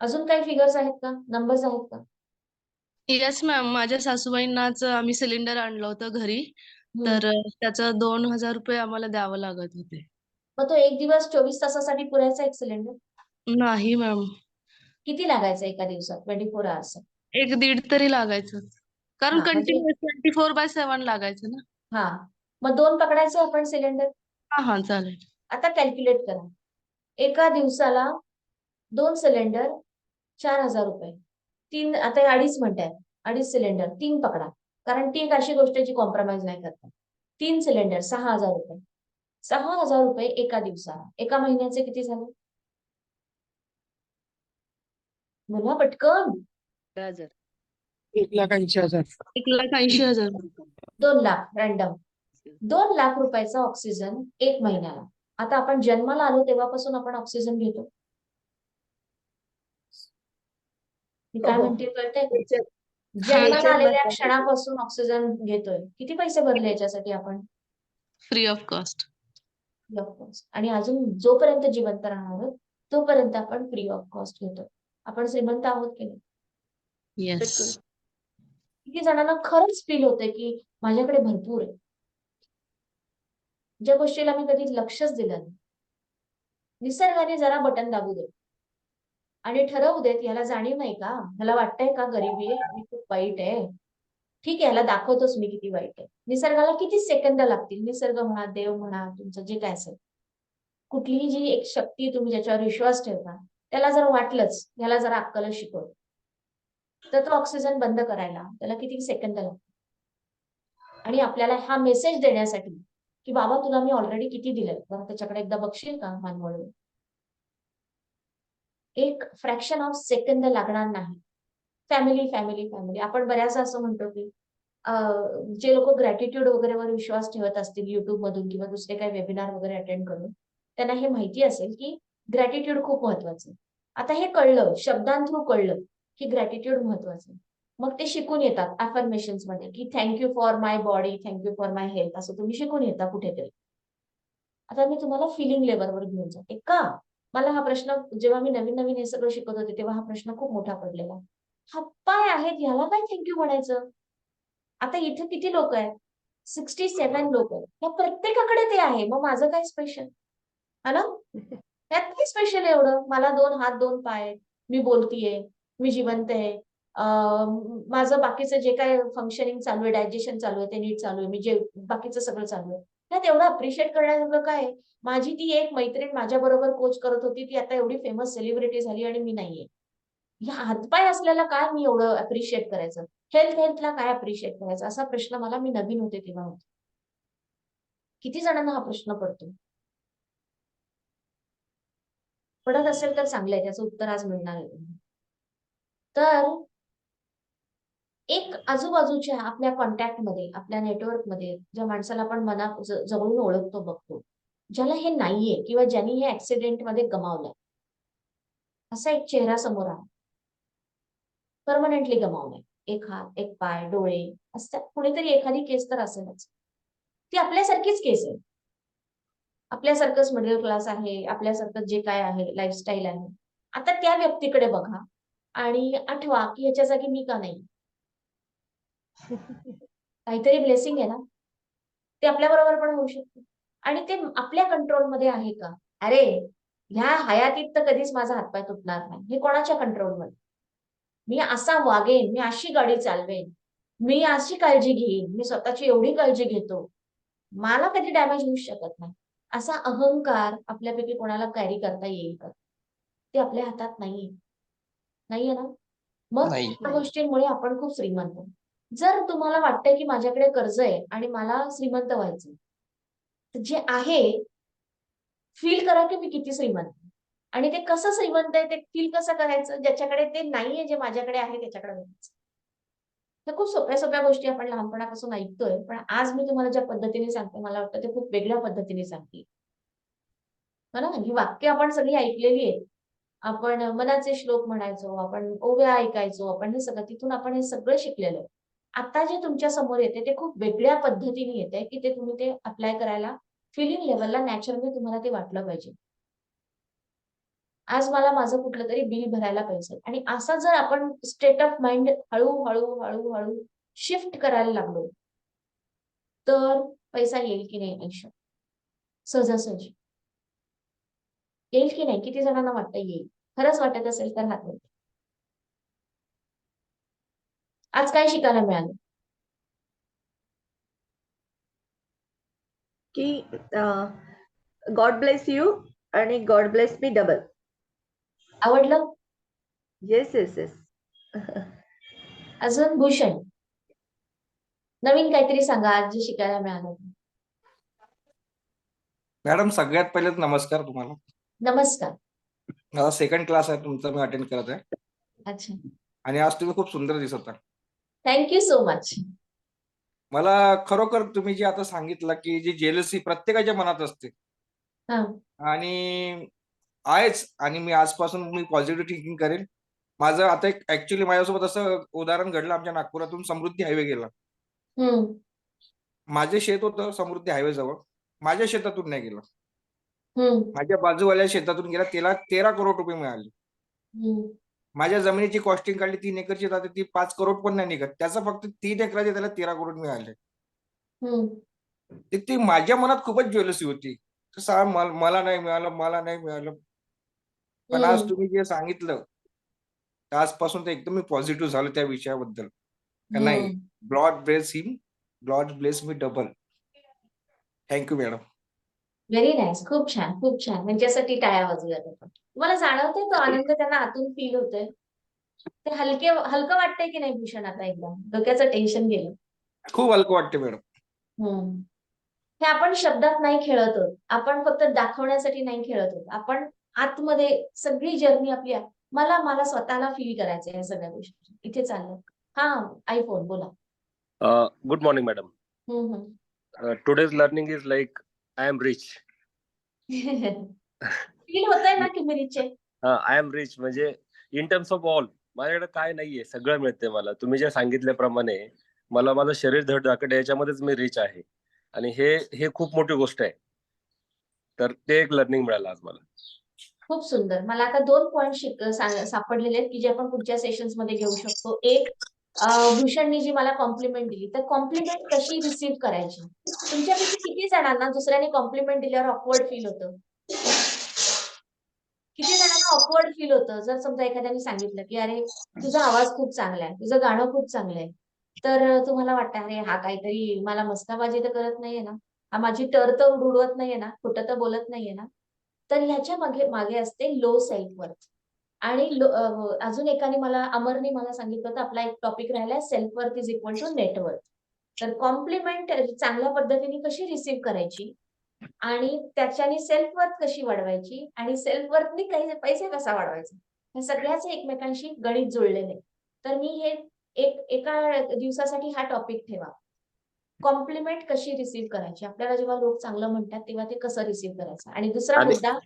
अजून काही फिगर्स आहेत का? नंबर्स आहेत का? येस मॅम, माझ्या सासूबाईंनाच आम्ही सिलेंडर आणलं होतं घरी, तर त्याचं 2000 रुपये आम्हाला द्यावं लागत होते. मग तो एक दिवस 24 तासासाठी पुरायचा एक सिलेंडर? नाही मॅम, किती लागायचं एका दिवसात 24 आवर्स? 1-1.5 तरी लागायचं. कारण हा म्हणजे कंटिन्युअस 24/7 लागायचं ना. हा मग 2 पकडायचं आपण सिलेंडर. हा चालेल. आता कॅल्क्युलेट करा. एका दिवसाला 2 सिलेंडर 4,000 रुपये. 3 आता हे 2.5 म्हणताय. 2.5 सिलेंडर 3 पकडा. कारण ती एक अशी गोष्ट आहे जी कॉम्प्रोमाइज नाही करता. 3 सिलेंडर 6,000 रुपये. 6,000 रुपये एका दिवसाला. एका महिन्याचे किती झाले? बोला पटकन. 10,000. 1,80,000. 1,80,000. 2 लाख रँडम. 2 लाख रुपयाचा ऑक्सिजन 1 महिन्याला. आता आपण जन्माला आलो तेव्हापासून आपण ऑक्सिजन घेतो. मी काय हो. म्हणते कळतंय? नेचर जन्माला नेचर आलेल्या मस्त. क्षणापासून ऑक्सिजन घेतोय. किती पैसे भरले याच्यासाठी आपण? Free of cost. Free of cost. आणि अजून जोपर्यंत जिवंत राहणार आहोत तोपर्यंत आपण फ्री ऑफ कॉस्ट घेतो. आपण श्रीमंत आहोत की नाही? येस. किती जणांना खरंच फील होतंय की माझ्याकडे भरपूर आहे. ज्या गोष्टीला मी कधी लक्षच दिलं नाही. निसर्गाने जरा बटन दाबू दे आणि ठरवू देत, याला जाणीव नाही का? ह्याला वाटतंय का गरिबी आहे आणि खूप वाईट आहे. ठीक आहे, याला दाखवतोच मी किती वाईट आहे. निसर्गाला किती सेकंद लागतील? निसर्ग म्हणा, देव म्हणा, तुमचं जे काय असेल, कुठलीही जी एक शक्ती तुम्ही ज्याच्यावर विश्वास ठेवता, त्याला जर वाटलंच याला जरा अक्कल शिकव, तर तो ऑक्सिजन बंद करायला त्याला किती सेकंद लागतात. आणि आपल्याला हा मेसेज देण्यासाठी की बाबा तुला मी ऑलरेडी किती दिलंय, बरं त्याच्याकडे एकदा बघशील का मान वळून? एक फ्रॅक्शन ऑफ सेकंद लागणार नाही. फॅमिली फॅमिली फॅमिली आपण बऱ्याचदा असं म्हणतो की जे लोक ग्रॅटिट्यूड वगैरेवर विश्वास ठेवत असतील युट्यूब मधून किंवा दुसरे काही वेबिनार वगैरे अटेंड करून, त्यांना हे माहिती असेल की ग्रॅटिट्यूड खूप महत्वाचं आहे. आता हे कळलं, शब्दांथ्रू कळलं की ग्रॅटिट्यूड महत्वाचं आहे. मग ते शिकून येतात अफर्मेशन्स मध्ये की thank you for my body, thank you for my health, असं तुम्ही शिकून येता कुठेतरी. आता मी तुम्हाला फिलिंग लेवलवर घेऊन जाते का? मला हा प्रश्न जेव्हा मी नवीन नवीन हे सगळं शिकत होते तेव्हा हा प्रश्न खूप मोठा पडलेला. हातपाय आहेत, ह्याला काय थँक्यू म्हणायचं? आता इथे किती लोक आहेत? 67 लोक आहेत. या प्रत्येकाकडे ते आहे. मग माझं काय स्पेशल? हा ना? त्यात काय स्पेशल एवढं? मला 2 हात 2 पाय आहेत. मी बोलतीये, मी जिवंत आहे. माझं बाकीचं जे काय फंक्शनिंग चालू आहे, डायजेशन चालू आहे, ते नीट चालू आहे. मी जे बाकीचं सगळं चालू आहे. त्यात एवढं अप्रिशिएट करण्यासारखं काय आहे? माझी ती एक मैत्रीण माझ्या बरोबर कोच करत होती, ती आता एवढी फेमस सेलिब्रिटी झाली आणि मी नाहीये. ह्या हातपाय असलेला काय मी एवढं अप्रिशिएट करायचं? हेल्थला काय अप्रिशिएट करायचं? असा प्रश्न मला, मी नवीन होते तेव्हा होता. किती जणांना हा प्रश्न पडतो? पडत असेल तर चांगलंय, त्याचं उत्तर आज मिळणार आहे. तर एक आजूबाजूच्या आपल्या कॉन्टॅक्टमध्ये, आपल्या नेटवर्कमध्ये ज्या माणसाला आपण जवळून ओळखतो, बघतो, ज्याला हे नाहीये किंवा ज्यांनी हे ऍक्सिडेंटमध्ये गमावलंय, असा एक चेहरा समोर आहे, परमनंटली गमावलाय. एक हात, एक पाय, डोळे असतात. कुणीतरी एखादी केस तर असेलच. ती आपल्यासारखीच केस आहे. आपल्यासारखंच मिडल क्लास आहे, आपल्यासारखं जे काय आहे, लाईफस्टाईल आहे. आता त्या व्यक्तीकडे बघा आणि आठवा की याच्या जागी मी का नाही? काहीतरी ब्लेसिंग आहे ना? ते आपल्या बरोबर पण होऊ शकते. आणि ते आपल्या कंट्रोलमध्ये आहे का? अरे ह्या हयातीत तर कधीच माझा हातपाय तुटणार नाही. हे कोणाच्या कंट्रोलमध्ये? मी असा वागेन, मी अशी गाडी चालवेन, मी अशी काळजी घेईन, मी स्वतःची एवढी काळजी घेतो, मला कधी डॅमेज होऊ शकत नाही. असा अहंकार आपल्यापैकी कोणाला कॅरी करता येईल का? ते आपल्या हातात नाहीये ना? मग नाही. त्या गोष्टींमुळे आपण खूप श्रीमंत. जर तुम्हाला वाटतंय की माझ्याकडे कर्ज आहे आणि मला श्रीमंत व्हायचं, तर जे आहे फील करा की मी किती श्रीमंत. आणि ते कसं श्रीमंत आहे ते फील कसं करायचं? ज्याच्याकडे ते नाहीये, जे माझ्याकडे आहे त्याच्याकडे बघायचं. तर खूप सोप्या सोप्या गोष्टी आपण लहानपणापासून ऐकतोय, पण आज मी तुम्हाला ज्या पद्धतीने सांगते, मला वाटतं ते खूप वेगळ्या पद्धतीने सांगते. बरोबर? ही वाक्य आपण सगळी ऐकलेली आहेत. आपण मनाचे श्लोक म्हणायचो, आपण ओव्या ऐकायचो, आपण हे सगळं तिथून आपण हे सगळं शिकलेलो आहे. आता जे तुमच्या समोर येते ते खूप वेगळ्या पद्धतीने येते की ते तुम्ही ते अप्लाय करायला फिलिंग लेवलला नॅचरली तुम्हाला ते वाटलं पाहिजे. आज मला माझं कुठलं तरी बिल भरायला पाहिजे आणि असा जर आपण स्टेट ऑफ माइंड हळूहळू हळूहळू शिफ्ट करायला लागलो, तर पैसा येईल की नाही आयुष्यात? सहजासहजी येईल की नाही? किती जणांना वाटतं येईल? खरंच वाटत असेल तर हात वर. आज काय शिकायला मिळालं? की गॉड ब्लेस यू आणि गॉड ब्लेस मी डबल. आवडलं? Yes yes yes. अजून भूषण, नवीन काहीतरी सांगा आज जे शिकायला मिळालं. मॅडम सगळ्यात पहिले नमस्कार तुम्हाला. नमस्कार. माझा सेकंड क्लास आहे तुमचा, मी अटेंड करत आहे. अच्छा, आणि आज तुम्ही खूप सुंदर दिसत आहे. Thank you so much. मला खरोखर तुम्ही जे आता सांगितलं की जी जेलसी प्रत्येकाच्या मनात असते हा आणि आहेच, आणि मी आजपासून मी पॉझिटिव्ह थिंकिंग करेन. माझं आता एक ऍक्च्युली माझ्यासोबत असं उदाहरण घडलं. आमच्या नागपुरातून समृद्धी हायवे गेला. हम्म माझे शेत होतं समृद्धी हायवे जवळ. माझ्या शेतातून नाही गेलं, हम्म माझ्या बाजूवाल्या शेतातून गेला. त्याला 13 करोड रुपये मिळाले. हम्म माझ्या जमिनीची कॉस्टिंग काढली 3 एकरची, तर ती 5 करोड पण नाही निघत. त्याचा फक्त 3 एकराचे त्याला 13 करोड मिळाले. हम्म ती माझ्या मनात खूपच ज्वेलसी होती. मला नाही मिळालं, मला नाही मिळालं. पण आज तुम्ही जे सांगितलं, तर आजपासून तर एकदम मी पॉझिटिव्ह झालो त्या विषयाबद्दल. का नाही, God bless him, God bless me double. Thank you madam. Very nice. खूप छान, खूप छान. त्यांच्यासाठी टाळ्या वाजूयात आपण. तुम्हाला जाणवतोय तो आनंद त्यांना आतून फील होतोय? ते हलकं वाटतंय की नाही भूषण? आता एकदम डोक्याचं टेन्शन गेलं. खूप हलकं वाटते मॅडम. हम्म हे आपण शब्दात नाही खेळत आहोत, आपण फक्त दाखवण्यासाठी नाही खेळत आहोत. आपण आतमध्ये सगळी जर्नी आपली आहे. मला स्वतःला फील करायचंय या सगळ्या गोष्टी. इथे चाललं. हा आयफोन बोला. Good morning, madam. हम्म Today's learning is like I am rich. Feel होतंय ना की मी रिच आहे? I am rich म्हणजे in terms of all. माझ्याकडे काय नाहीये, सगळं मिळते मला. तुम्ही जे सांगितल्याप्रमाणे मला माझं शरीर धडधाकट याच्यामध्येच मी रिच आहे. आणि हे खूप मोठी गोष्ट आहे. तर ते एक लर्निंग मिळालं आज मला. खूप सुंदर. मला आता 2 पॉइंट सापडलेले आहेत की जे आपण पुढच्या सेशन्स मध्ये घेऊ शकतो. एक, भूषणनी जी मला कॉम्प्लिमेंट दिली, तर कॉम्प्लिमेंट कशी रिसीव्ह करायची? तुमच्यापैकी किती जणांना दुसऱ्याने कॉम्प्लिमेंट दिल्यावर ऑकवर्ड फील होतं? किती जणांना ऑकवर्ड फील होतं जर समजा एखाद्याने सांगितलं की अरे तुझा आवाज खूप चांगला आहे, तुझं गाणं खूप चांगलं आहे, तर तुम्हाला वाटतं अरे हा काहीतरी मला मस्ताबाजी तर करत नाहीये ना, हा माझी तर उडवत नाहीये ना, खोटं तर बोलत नाहीये ना? तर ह्याच्या मागे असते लो सेल्फ वर्थ. आणि अजून एकाने अमरने मला सांगितलं होतं आपला एक टॉपिक राहिलाय self worth is equal to net worth. तर कॉम्प्लिमेंट चांगल्या पद्धतीने कशी रिसीव्ह करायची आणि त्याच्याने सेल्फ वर्थ कशी वाढवायची आणि सेल्फ वर्थने काही पैसे कसा वाढवायचा, हे सगळ्याचे एकमेकांशी गणित जुळलेले. तर मी हे एका दिवसासाठी हा टॉपिक ठेवा. कॉम्प्लिमेंट कशी रिसीव्ह करायची, आपल्याला जेव्हा लोक चांगलं म्हणतात तेव्हा ते कसं रिसीव्ह करायचं. आणि दुसरा मुद्दा,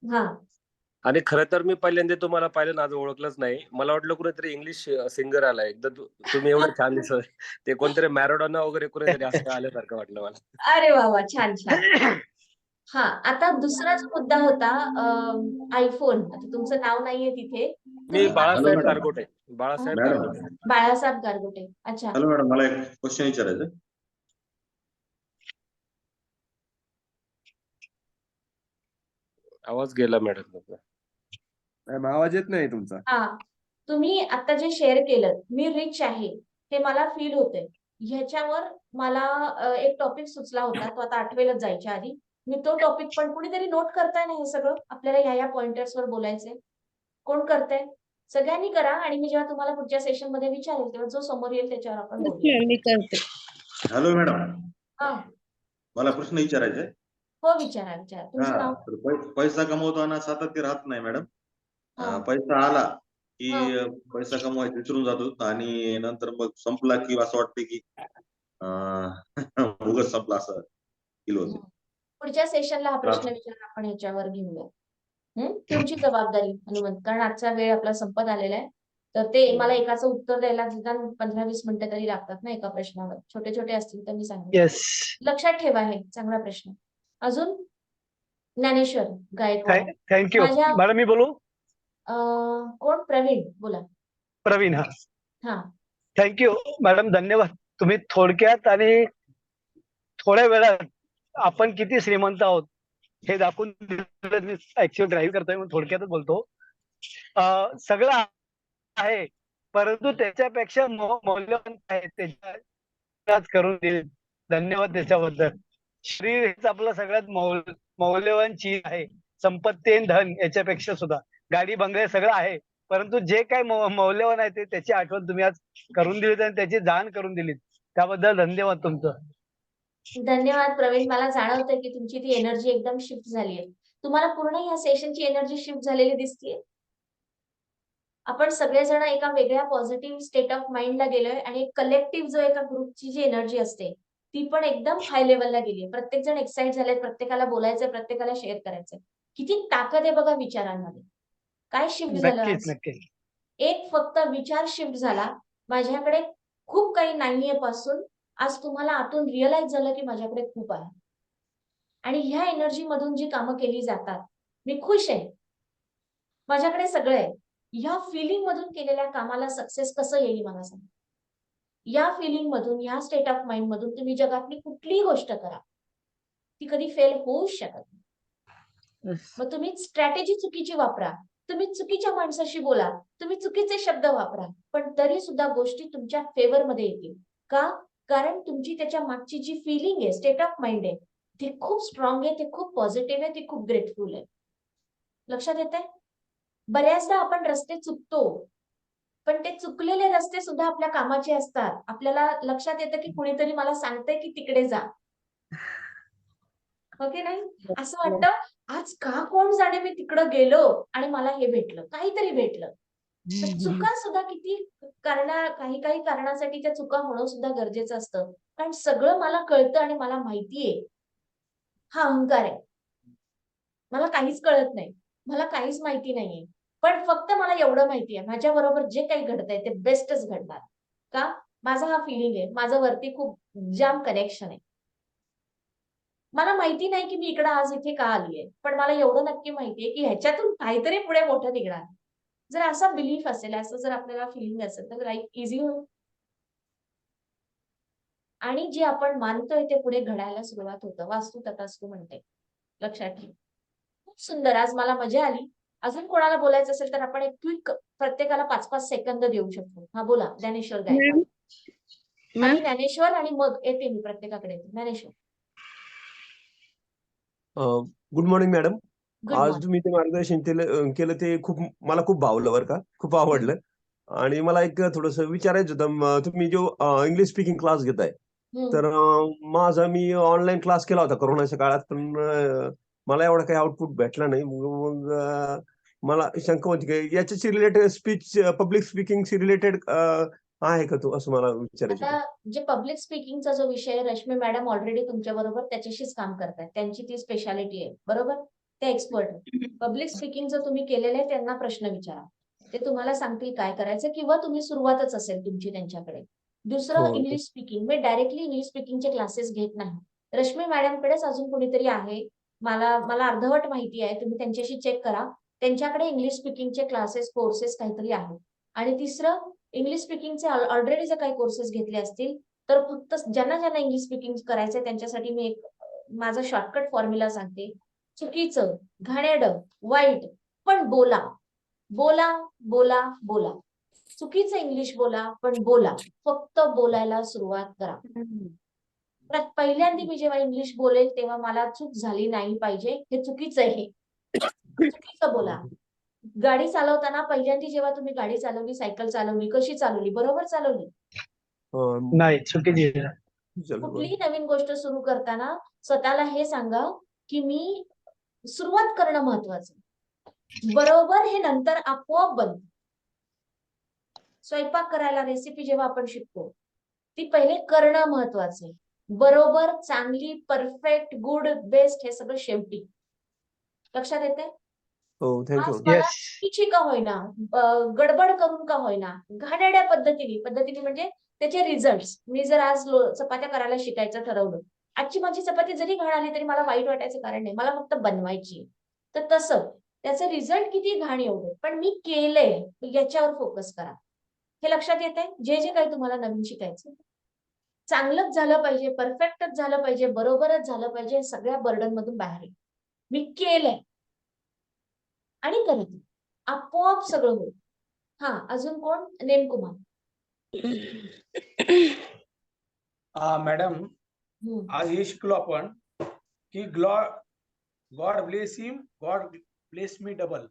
हा आणि खरं तर मी पहिल्यांदा तुम्हाला पाहिलं ना, आज ओळखलंच नाही. मला वाटलं कुणीतरी इंग्लिश सिंगर आलाय. एकदा तुम्ही एवढं छान दिसत, ते कोणतरी मॅराडोना वगैरे कुणीतरी असं आल्यासारखं वाटलं मला. अरे वा वा, छान छान. हा आता दुसरा जो मुद्दा होता आयफोन. आता तुमचं नाव नाहीये तिथे. मी बाळासाहेब मॅडम. गारगोटे. बाळासाहेब मॅडम. गारगोटे. बाळासाहेब गारगोटे. अच्छा, हॅलो मॅडम, मला एक क्वेश्चन विचारायचं. आवाज गेला मॅडम. मॅम आवाज येत नाही तुमचा. हा तुम्ही आता जे शेअर केलं मी रिच आहे हे मला फील होतंय, ह्याच्यावर मला एक टॉपिक सुचला होता. तो आता आठवेलच जायच्या आधी. मी तो टॉपिक पण कुणीतरी नोट करताय ना हे सगळं आपल्याला ह्या पॉइंटर्स वर बोलायचंय? कोण करताय? सगळ्यांनी करा आणि मी जेव्हा तुम्हाला पुढच्या सेशन मध्ये विचारेल तेव्हा जो समोर येईल त्याच्यावर आपण बोलूया. मी करते. हॅलो मॅडम, हा मला प्रश्न विचारायचा आहे. हो विचारा तुमचं नाव? तर पैसा कमवताना सातत्य राहत नाही मॅडम. हा पैसा आला की हा. पैसा कमवायचा विसरून जातो आणि नंतर मग संपला की असं वाटतं की उगाच संपला असं फील होते. पुढच्या सेशनला हा प्रश्न विचार आपण ह्याच्यावर घेऊया. तुमची जबाबदारी हनुमंत, कारण आजचा वेळ आपला संपत आलेला आहे. तर ते मला एकाचं उत्तर द्यायला निदान 15-20 मिनिटं तरी लागतात ना एका प्रश्नावर. छोटे छोटे असतील तर मी सांगेन. येस. लक्षात ठेवा, हे चांगला प्रश्न. अजून ज्ञानेश्वर गायकवाड. थँक्यू माझ्या मॅडम. मी बोलू? कोण? प्रवीण बोला. प्रवीण. हा, हा थँक्यू मॅडम. धन्यवाद. तुम्ही थोडक्यात आणि थोड्या वेळात आपण किती श्रीमंत आहोत हे दाखवून ऍक्च्युअल ड्राईव्ह करतोय म्हणून थोडक्यातच बोलतो. सगळं आहे परंतु त्याच्यापेक्षा मौल्यवान आहे त्याच्या करून दिले. धन्यवाद त्याच्याबद्दल. शरीर हेच आपलं सगळ्यात मौल्यवान चीज आहे. संपत्ती आणि धन याच्यापेक्षा सुद्धा गाडी बंगले सगळं आहे, परंतु जे काय मौल्यवान आहे ते त्याची आठवण तुम्ही आज करून दिलीत आणि त्याची जाण करून दिलीत, त्याबद्दल धन्यवाद तुमचं. धन्यवाद प्रवीण. मला जाणवतंय की तुमची ती एनर्जी एकदम शिफ्ट झाली आहे. तुम्हाला पूर्ण या सेशनची एनर्जी शिफ्ट झालेली दिसतीये. आपण सगळेजण एका वेगळ्या पॉझिटिव्ह स्टेट ऑफ माइंडला गेलोय आणि कलेक्टिव्ह जो एका ग्रुपची जी एनर्जी असते ती पण एकदम हाय लेवलला गेली. प्रत्येक जण एक्साइट झाले, प्रत्येकाला बोलायचंय, प्रत्येकाला शेअर करायचंय. किती ताकद आहे बघा विचारांमध्ये. काय शिफ्ट झालं नक्कीच आज? नक्कीच. एक फक्त विचार शिफ्ट झाला. माझ्याकडे खूप काही नाहीये पासून आज तुम्हाला आतून रिअलाइज झालं की माझ्याकडे खूप आहे. आणि ह्या एनर्जी मधून जी कामं केली जातात, मी खुश आहे, माझ्याकडे सगळं आहे. ह्या फिलिंग मधून केलेल्या कामाला सक्सेस कसं येईल मला सांगा. या फिलिंग मधून, या स्टेट ऑफ माइंड मधून तुम्ही जगातली कुठलीही गोष्ट करा, ती कधी फेल होऊच शकत नाही. मग तुम्ही स्ट्रॅटेजी चुकीची वापरा, तुम्ही चुकीच्या माणसाशी बोला, तुम्ही चुकीचे शब्द वापरा, पण तरी सुद्धा गोष्टी तुमच्या फेवर मध्ये येतील. का? कारण तुमची त्याच्या मागची जी फिलिंग आहे, स्टेट ऑफ माइंड आहे, ती खूप स्ट्रॉंग आहे, ती खूप पॉझिटिव्ह आहे, ती खूप ग्रेटफुल आहे. लक्षात येतंय? बऱ्याचदा आपण रस्ते चुकतो, पण ते चुकलेले रस्ते सुद्धा आपल्या कामाचे असतात. आपल्याला लक्षात येतं की कुणीतरी मला सांगतंय की तिकडे जा. हो की नाही? असं वाटतं आज का कोण जाणे मी तिकडं गेलो आणि मला हे भेटलं, काहीतरी भेटलं. तर चुका सुद्धा किती काही काही कारणासाठी त्या चुका होणं सुद्धा गरजेचं असतं. कारण सगळं मला कळतं आणि मला माहितीये, हा अहंकार आहे. मला काहीच कळत नाही, मला काहीच माहिती नाहीये, पण फक्त मला एवढं माहिती आहे, माझ्या बरोबर जे काही घडतंय ते बेस्टच घडणार. का? माझा हा फिलिंग आहे, माझं वरती खूप जाम कनेक्शन आहे. मला माहिती नाही की मी इकडे आज इथे का आलीये, पण मला एवढं नक्की माहितीये की ह्याच्यातून काहीतरी पुढे मोठं निघणार. जर असा बिलीफ असेल, असं जर आपल्याला फिलिंग असेल तर लाईफ इझी होईल. आणि जे आपण मानतोय ते पुढे घडायला सुरुवात होतं. वास्तू तथास्तु म्हणते. लक्षात ठेव. खूप सुंदर. आज मला मजा आली. अजून कोणाला बोलायचं असेल तर आपण एक क्विक प्रत्येकाला 5-5 सेकंद देऊ शकतो. हा बोला. ज्ञानेश्वर गायकवाड. आधी ज्ञानेश्वर आणि मग येते मी प्रत्येकाकडे. Dnyaneshwar. Good morning madam. Good आज मॉर्निंग. तुम्ही ते मार्गदर्शन केलं ते मला खूप भावलं बरं का, खूप आवडलं. आणि मला एक थोडंसं विचारायचं होतं, तुम्ही जो इंग्लिश स्पीकिंग क्लास घेताय, तर मी ऑनलाईन क्लास केला होता कोरोनाच्या काळात, पण मला एवढा काही आउटपुट भेटला नाही. मग मला शंका होती की याच्याशी रिलेटेड पब्लिक स्पीकिंगशी रिलेटेड आहे का तो, असं मला विचारायचं होतं. आता जे पब्लिक स्पीकिंगचा जो विषय रश्मी मॅडम ऑलरेडी तुमच्या बरोबर त्याच्याशीच काम करतायत. त्यांची ती स्पेशालिटी आहे. बरोबर? ते एक्सपर्ट आहे. पब्लिक स्पीकिंग जर तुम्ही केलेलं आहे त्यांना प्रश्न विचारा. ते तुम्हाला सांगतील काय करायचं, किंवा तुम्ही सुरुवातच असेल तुमची त्यांच्याकडे. दुसरं इंग्लिश स्पीकिंग. मी डायरेक्टली इंग्लिश स्पीकिंगचे क्लासेस घेत नाही. रश्मी मॅडमकडेच अजून कोणीतरी आहे, मला अर्धवट माहिती आहे. तुम्ही त्यांच्याशी चेक करा. त्यांच्याकडे इंग्लिश स्पीकिंगचे क्लासेस, कोर्सेस काहीतरी आहेत. आणि तिसरं, इंग्लिश स्पीकिंगचे ऑलरेडी जर काही कोर्सेस घेतले असतील तर फक्त ज्यांना इंग्लिश स्पीकिंग करायचंय त्यांच्यासाठी मी एक माझा शॉर्टकट फॉर्म्युला सांगते. चुकीचं, घाणेरडं, वाईट, पण बोला, बोला, बोला, बोला. चुकीचं इंग्लिश बोला, पण बोला. फक्त बोलायला सुरुवात करा. पहिल्यांदा मी जेव्हा इंग्लिश बोलेल तेव्हा मला चूक झाली नाही पाहिजे, हे चुकीचं आहे. चुकीचं बोला. गाडी चालवताना पहिल्यांदा जेव्हा तुम्ही गाडी चालवली, सायकल चालवली, कशी चालवली? बरोबर चालवली? नाही, चुकीची. कुठलीही नवीन गोष्ट सुरू करताना स्वतःला हे सांगा की मी सुरुवात करणं महत्वाचं, बरोबर हे नंतर आपोआप बनतं. स्वयंपाक करायला रेसिपी जेव्हा आपण शिकतो ती पहिले करणं महत्वाचं आहे. बरोबर, चांगली, परफेक्ट, गुड, बेस्ट हे सगळं शेवटी. लक्षात येते? आज मला चुकीची का होईना, गडबड करून का होईना, घाणेरड्या पद्धतीने म्हणजे त्याचे रिझल्ट. मी जर आज चपात्या करायला शिकायचं ठरवलं, आजची माझी चपाती जरी घाण आली तरी मला वाईट वाटायचं कारण नाही, मला फक्त बनवायची. तर तसं त्याचे रिझल्ट किती घाण येऊ दे, पण मी केलंय याच्यावर फोकस करा. हे लक्षात येते? जे काही तुम्हाला नवीन शिकायचं चांगलंच झालं पाहिजे, परफेक्टच झालं पाहिजे, बरोबरच झालं पाहिजे, सगळ्या बर्डन मधून बाहेर येईल. मी केलंय आणि करत आपोआप सगळं होईल. हा, अजून कोण? नेमकुमार. मॅडम, आज हे शिकलो आपण की God bless him, God bless me double.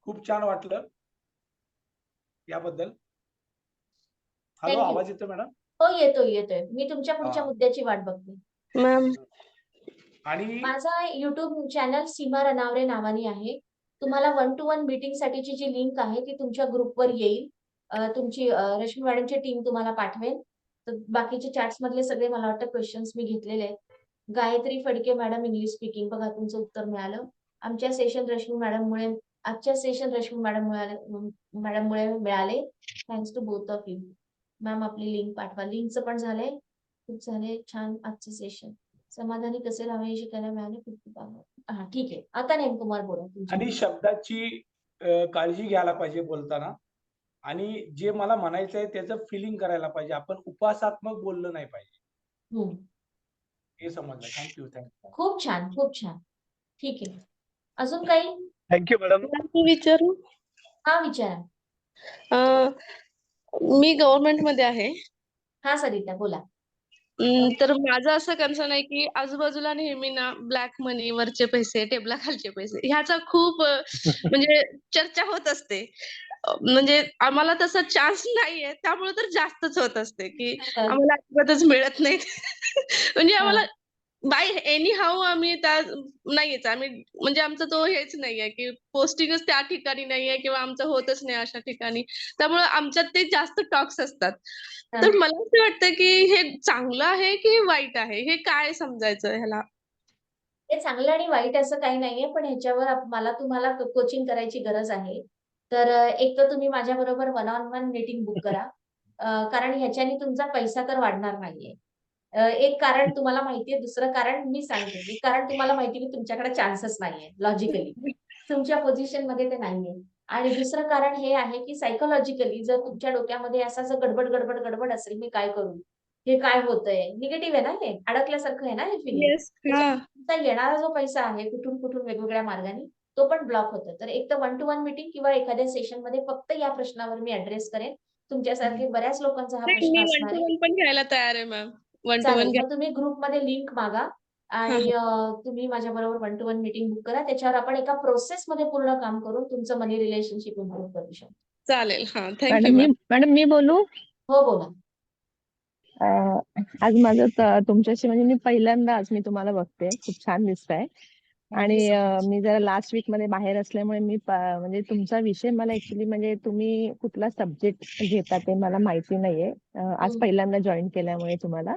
खूप छान वाटलं याबद्दल. Hello, thank you. आवाज येतो मॅडम? हो, येतोय. मी तुमच्या पुढच्या हा. मुद्द्याची वाट बघते. मॅम आणि माझा YouTube चॅनल सीमा रनावरे नावाने आहे. तुम्हाला 1 to 1 मीटिंग साठीची जी लिंक आहे ती तुमच्या ग्रुपवर येईल. तुमची रश्मी मॅडमची टीम तुम्हाला पाठवेल. तर बाकीचे चॅट्स मधले सगळे मला वाटतं क्वेश्चन्स मी घेतलेले आहेत. Gayatri Phadke madam English speaking, बघा तुमचं उत्तर मिळालं. आजच्या सेशन रश्मी मॅडममुळे मिळाले. Thanks to both of you. Ma'am आपली लिंक पाठवा. लिंकचं पण झालंय. खूप झाले. छान आजचं सेशन. समाधानी कसे राहावे हे शिकायला मिळाले. खूप खूप आभार. हा, ठीक आहे. आता नेमकुमार बोला. आणि शब्दाची काळजी घ्यायला पाहिजे बोलताना. आणि जे मला म्हणायचं आहे त्याचं फिलिंग करायला पाहिजे. आपण उपहासात्मक बोललं नाही पाहिजे. हे समजलं. थँक्यू. खूप छान, खूप छान. ठीक आहे. अजून काही? Thank you madam. मी विचारू? हा, विचारा. मी गव्हर्नमेंट मध्ये आहे. हा सरिता बोला. तर माझं असं कन्सर्न आहे की आजूबाजूला नेहमी ना ब्लॅक मनी, वरचे पैसे, टेबलाखालचे पैसे ह्याचा खूप म्हणजे चर्चा होत असते. म्हणजे आम्हाला तसा चान्स नाहीये, त्यामुळे तर जास्तच होत असते की आम्हाला अजिबातच मिळत नाहीत. म्हणजे आम्हाला बाय एनी हाऊ आम्ही त्या नाहीयेच. आम्ही म्हणजे आमचं तो हेच नाहीये की पोस्टिंगच त्या ठिकाणी नाहीये किंवा आमचं होतच नाही अशा ठिकाणी. त्यामुळे आमच्यात ते जास्त टॉक्स असतात. तर मला असं वाटतं की हे चांगलं आहे की वाईट आहे? हे काय समजायचं ह्याला? हे चांगलं आणि वाईट असं काही नाहीये, पण ह्याच्यावर मला तुम्हाला कोचिंग करायची गरज आहे. तर एक तर तुम्ही माझ्याबरोबर 1 on 1 मीटिंग बुक करा. कारण ह्याच्याने तुमचा पैसा तर वाढणार नाहीये. एक कारण तुम्हाला माहितीये, दुसरं कारण मी सांगते. एक कारण तुम्हाला माहिती की तुमच्याकडे चान्सच नाहीये लॉजिकली. तुमच्या पोझिशनमध्ये ते नाहीये. आणि दुसरं कारण हे आहे की सायकॉलॉजिकली जर तुमच्या डोक्यामध्ये असं गडबड असेल, मी काय करू? हे काय होतंय? निगेटिव्ह आहे ना हे, अडकल्यासारखं आहे ना हे फिलिंग. येस. हां. तुमचा येणारा जो पैसा आहे कुठून वेगवेगळ्या मार्गाने तो पण ब्लॉक होतो. तर एक तर 1 to 1 मीटिंग किंवा एखाद्या सेशन मध्ये फक्त या प्रश्नावर मी ऍड्रेस करेन. तुमच्यासारखे बऱ्याच लोकांचा हा नाही, प्रश्न मी 1 असणार to आहे. 1 पण घ्यायला तयार आहे मॅम. 1 to 1 चालेल. घ्या. मग तुम्ही ग्रुपमध्ये लिंक मागा आणि तुम्ही माझ्याबरोबर 1 to 1 मीटिंग बुक करा. त्याच्यावर आपण एका प्रोसेसमध्ये पूर्ण काम करून तुमचं मनी रिलेशनशिप इम्प्रूव्ह करू शकतो. चालेल. हां. Thank you ma'am. मॅडम मी बोलू? हो, बोला. आज माझं तुमच्याशी म्हणजे मी पहिल्यांदा आज मी तुम्हाला बघते. खूप छान दिसताय. आणि मी जरा लास्ट वीक मध्ये बाहेर असल्यामुळे मी म्हणजे तुमचा विषय मला ऍक्च्युली म्हणजे तुम्ही कुठला सब्जेक्ट घेता ते मला माहिती नाहीये. आज पहिल्यांदा जॉईन केल्यामुळे तुम्हाला.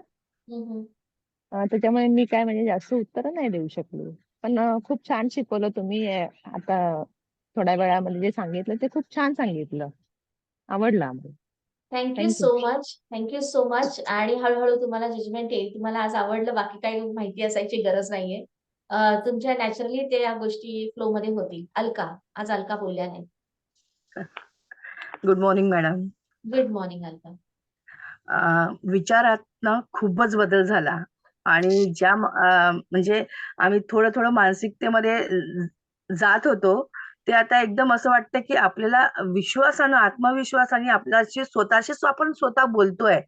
त्याच्यामुळे मी काय म्हणजे जास्त उत्तरं नाही देऊ शकलो. पण खूप छान शिकवलं तुम्ही. आता थोड्या वेळामध्ये जे सांगितलं ते खूप छान सांगितलं. आवडलं आम्हाला. Thank you so much. Thank you so much. आणि हळूहळू तुम्हाला जजमेंट येईल. तुम्हाला आज आवडलं, बाकी काही माहिती असायची गरज नाहीये. तुमच्या नॅचरली त्या गोष्टी फ्लो मध्ये होतील. अलका, आज अलका बोलल्या नाही. Good morning madam. Good morning Alka. विचारात ना खूपच बदल झाला. आणि ज्या म्हणजे आम्ही थोडं मानसिकतेमध्ये जात होतो, ते आता एकदम असं वाटतं की आपल्याला विश्वासानं, आत्मविश्वासाने आपल्याशी स्वतःशी आपण स्वतः बोलतोय.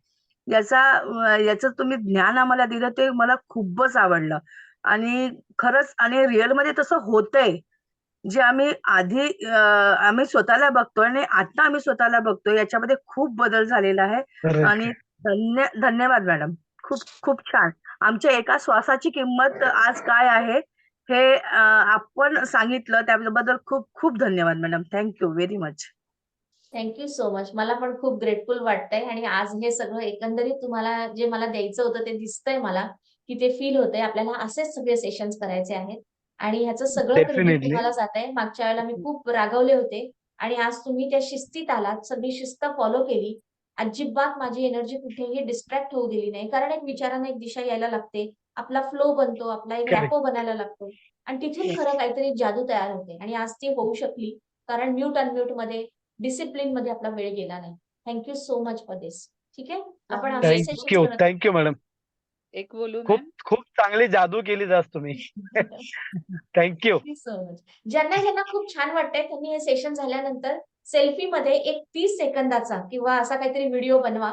याचं तुम्ही ज्ञान आम्हाला दिलं ते मला खूपच आवडलं. आणि खरंच आणि रिअलमध्ये तसं होतंय. जे आम्ही आधी आम्ही स्वतःला बघतोय आणि आता आम्ही स्वतःला बघतोय, याच्यामध्ये खूप बदल झालेला आहे. आणि धन्यवाद मॅडम. खूप छान. आमच्या एका श्वासाची किंमत आज काय आहे हे आपण सांगितलं, त्याबद्दल खूप धन्यवाद madam. Thank you very much. Thank you so much. मला पण खूप ग्रेटफुल वाटतंय. आणि आज हे सगळं एकंदरीत तुम्हाला जे मला द्यायचं होतं ते दिसतंय मला, की ते फील होतंय. आपल्याला असेच सगळे सेशन्स करायचे आहेत. आणि ह्याचं सगळं क्रेडिट डेफिनेटली. तुम्हाला जात आहे. मागच्या वेळेला मी खूप रागावले होते आणि आज तुम्ही त्या शिस्तीत आलात, सगळी शिस्त फॉलो केली. अजिबात माझी एनर्जी कुठेही डिस्ट्रॅक्ट होऊ दिली नाही. कारण एक विचाराने एक दिशा यायला लागते. आपला फ्लो बनतो, आपला एक रॅपो बनायला लागतो. आणि तिथून खरं काहीतरी जादू तयार होते. आणि आज ती होऊ शकली कारण म्यूट अनम्यूट मध्ये, डिसिप्लिन मध्ये आपला वेळ गेला नाही. थँक्यू सो मच फॉर दिस. ठीक आहे, आपण असे सेशन्स करत थँक्यू मॅडम. एक बोलू खूप मॅम? खूप चांगली जादू केली आज तुम्ही. थँक्यू. So much. ज्यांना खूप छान वाटतंय त्यांनी हे सेशन झाल्यानंतर सेल्फी मध्ये एक 30 सेकंदाचा किंवा असा काहीतरी व्हिडिओ बनवा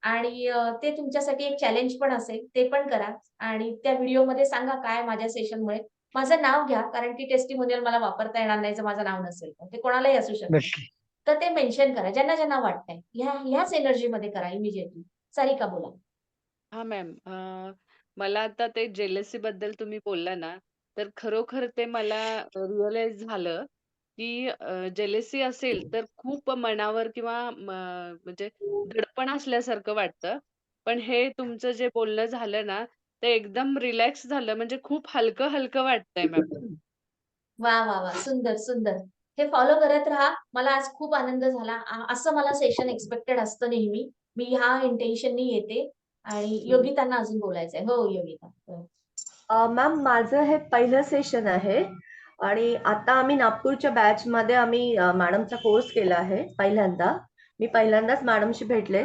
आणि ते तुमच्यासाठी एक चॅलेंज पण असेल, ते पण करा आणि त्या व्हिडिओमध्ये सांगा काय माझ्या सेशनमुळे. माझं नाव घ्या, कारण ती टेस्टिमोनियल मला वापरता येणार नाही जर माझं नाव नसेल तर. ते कोणालाही असू शकतं. नक्की. तर ते मेन्शन करा. ज्यांना ज्यांना वाटतंय. ह्याच एनर्जीमध्ये करा इमिजिएटली. सारिका बोला. हा मॅम, मला आता ते जेलसी बद्दल तुम्ही बोलला ना, तर खरोखर ते मला रिअलाइज झालं, की जेलसी असेल तर खूप मनावर किंवा म्हणजे दडपण असल्यासारखं वाटतं. पण हे तुमचं जे बोलणं झालं ना, ते एकदम रिलॅक्स झालं. म्हणजे खूप हलकं-हलकं वाटतंय मॅम. वाह! वाह! वाह! सुंदर, सुंदर. हे फॉलो करत राहा. मला आज खूप आनंद झाला. असं मला सेशन एक्स्पेक्टेड असतं नेहमी. मी ह्या इंटेन्शननी येते आणि योगितांना अजून बोलायचंय. हो, योगिता. मॅम माझं हे पहिलं सेशन आहे आणि आता आम्ही नागपूरच्या बॅचमध्ये आम्ही मॅडमचा कोर्स केला आहे पहिल्यांदा. मी पहिल्यांदाच मॅडमशी भेटले.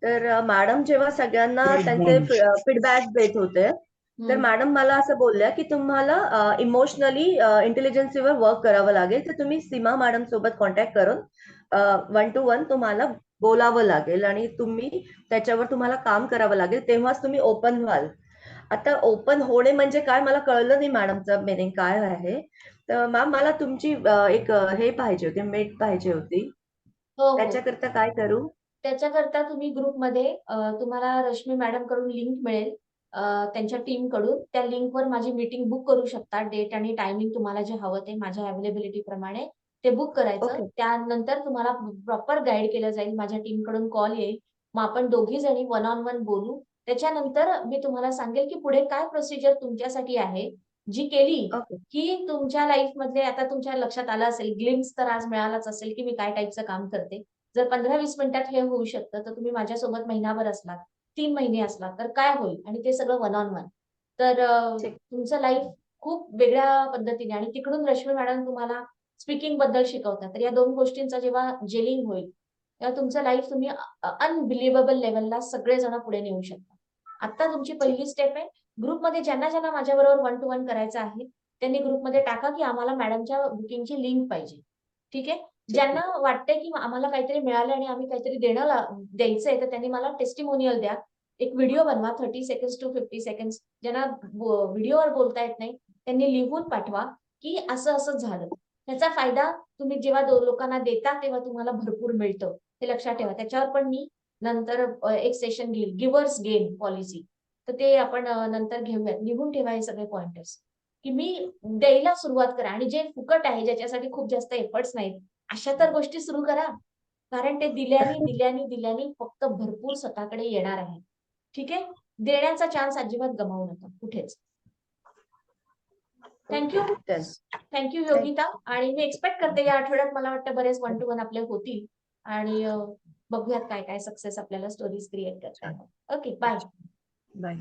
तर मॅडम जेव्हा सगळ्यांना त्यांचे फीडबॅक देत होते, तर मॅडम मला असं बोलल्या की तुम्हाला इमोशनली इंटेलिजन्सीवर वर्क करावं लागेल. तर तुम्ही सीमा मॅडम सोबत कॉन्टॅक्ट करून 1 to 1 तुम्हाला बोलावं लागेल आणि तुम्ही त्याच्यावर तुम्हाला काम करावं लागेल. तेव्हाच तुम्ही ओपन व्हाल. आता ओपन होणे म्हणजे काय मला कळलं नाही मॅडमचं मिनिंग काय आहे. तर मॅम मला तुमची एक हे पाहिजे होती, मेट पाहिजे होती. हो, हो. त्याच्याकरता काय करू? त्याच्याकरता तुम्ही ग्रुपमध्ये तुम्हाला रश्मी मॅडम कडून लिंक मिळेल त्यांच्या टीम कडून. त्या लिंकवर माझी मीटिंग बुक करू शकता. डेट आणि टायमिंग तुम्हाला जे हवं ते माझ्या अवेलेबिलिटी प्रमाणे ते बुक करायचं. ओके. त्यानंतर तुम्हाला प्रॉपर गाईड केलं जाईल. माझ्या टीम कडून कॉल येईल. मग आपण दोघी जणी वन ऑन वन बोलू. त्याच्यानंतर मी तुम्हाला सांगेल की पुढे काय प्रोसिजर तुमच्यासाठी आहे, जी केली ओके. की तुमच्या लाईफ मधले आता तुमच्या लक्षात आलं असेल, ग्लिम्स तर आज मिळालाच असेल की मी काय टाईपचं काम करते. जर 15-20 मिनिटात हे होऊ शकतं, तर तुम्ही माझ्यासोबत महिनाभर असलात, 3 महिने असलात, तर काय होईल? आणि ते सगळं वन ऑन वन. तर ठीक. तुमचं लाईफ खूप वेगळ्या पद्धतीने आणि तिकडून रश्मी मॅडम तुम्हाला स्पीकिंग बद्दल शिकवतात. तर या 2 गोष्टींचा जेव्हा जेलिंग होईल, तेव्हा तुमचं लाईफ तुम्ही अनबिलिव्हेबल लेव्हलला सगळेजण पुढे नेऊ शकता. आता तुमची पहिली स्टेप आहे. ग्रुपमध्ये ज्यांना ज्यांना माझ्याबरोबर 1 to 1 करायचं आहे, त्यांनी ग्रुपमध्ये टाका की आम्हाला मॅडमच्या बुकिंगची लिंक पाहिजे. ठीक आहे? ज्यांना वाटतंय की आम्हाला काहीतरी मिळालं आणि आम्ही काहीतरी द्यायचंय, तर त्यांनी मला टेस्टिमोनियल द्या. एक व्हिडिओ बनवा 30 सेकंड्स टू 50 सेकंड्स. ज्यांना व्हिडिओवर बोलता येत नाही, त्यांनी लिहून पाठवा की असं-असं झालं. त्याचा फायदा तुम्ही जेव्हा लोकांना देता, तेव्हा तुम्हाला भरपूर मिळतं. हे लक्षात ठेवा. त्याच्यावर पण मी नंतर एक सेशन घेईल. Givers gain policy. तर ते आपण नंतर घेऊयात. लिहून ठेवा हे सगळे पॉइंटर्स. की मी द्यायला सुरुवात करा आणि जे फुकट आहे, ज्याच्यासाठी खूप जास्त एफर्ट्स नाहीत, अशा तर गोष्टी सुरू करा. कारण ते दिल्यानी फक्त भरपूर स्वतःकडे येणार आहे. ठीक आहे? देण्याचा चान्स अजिबात गमावू नका कुठेच. Thank you. Done. Thank you Yogita. आणि मी एक्सपेक्ट करते या आठवड्यात मला वाटतं बरेच 1 to 1 आपले होतील आणि बघूयात काय काय सक्सेस आपल्याला स्टोरीज क्रिएट करता येतात. Okay, bye. बाय.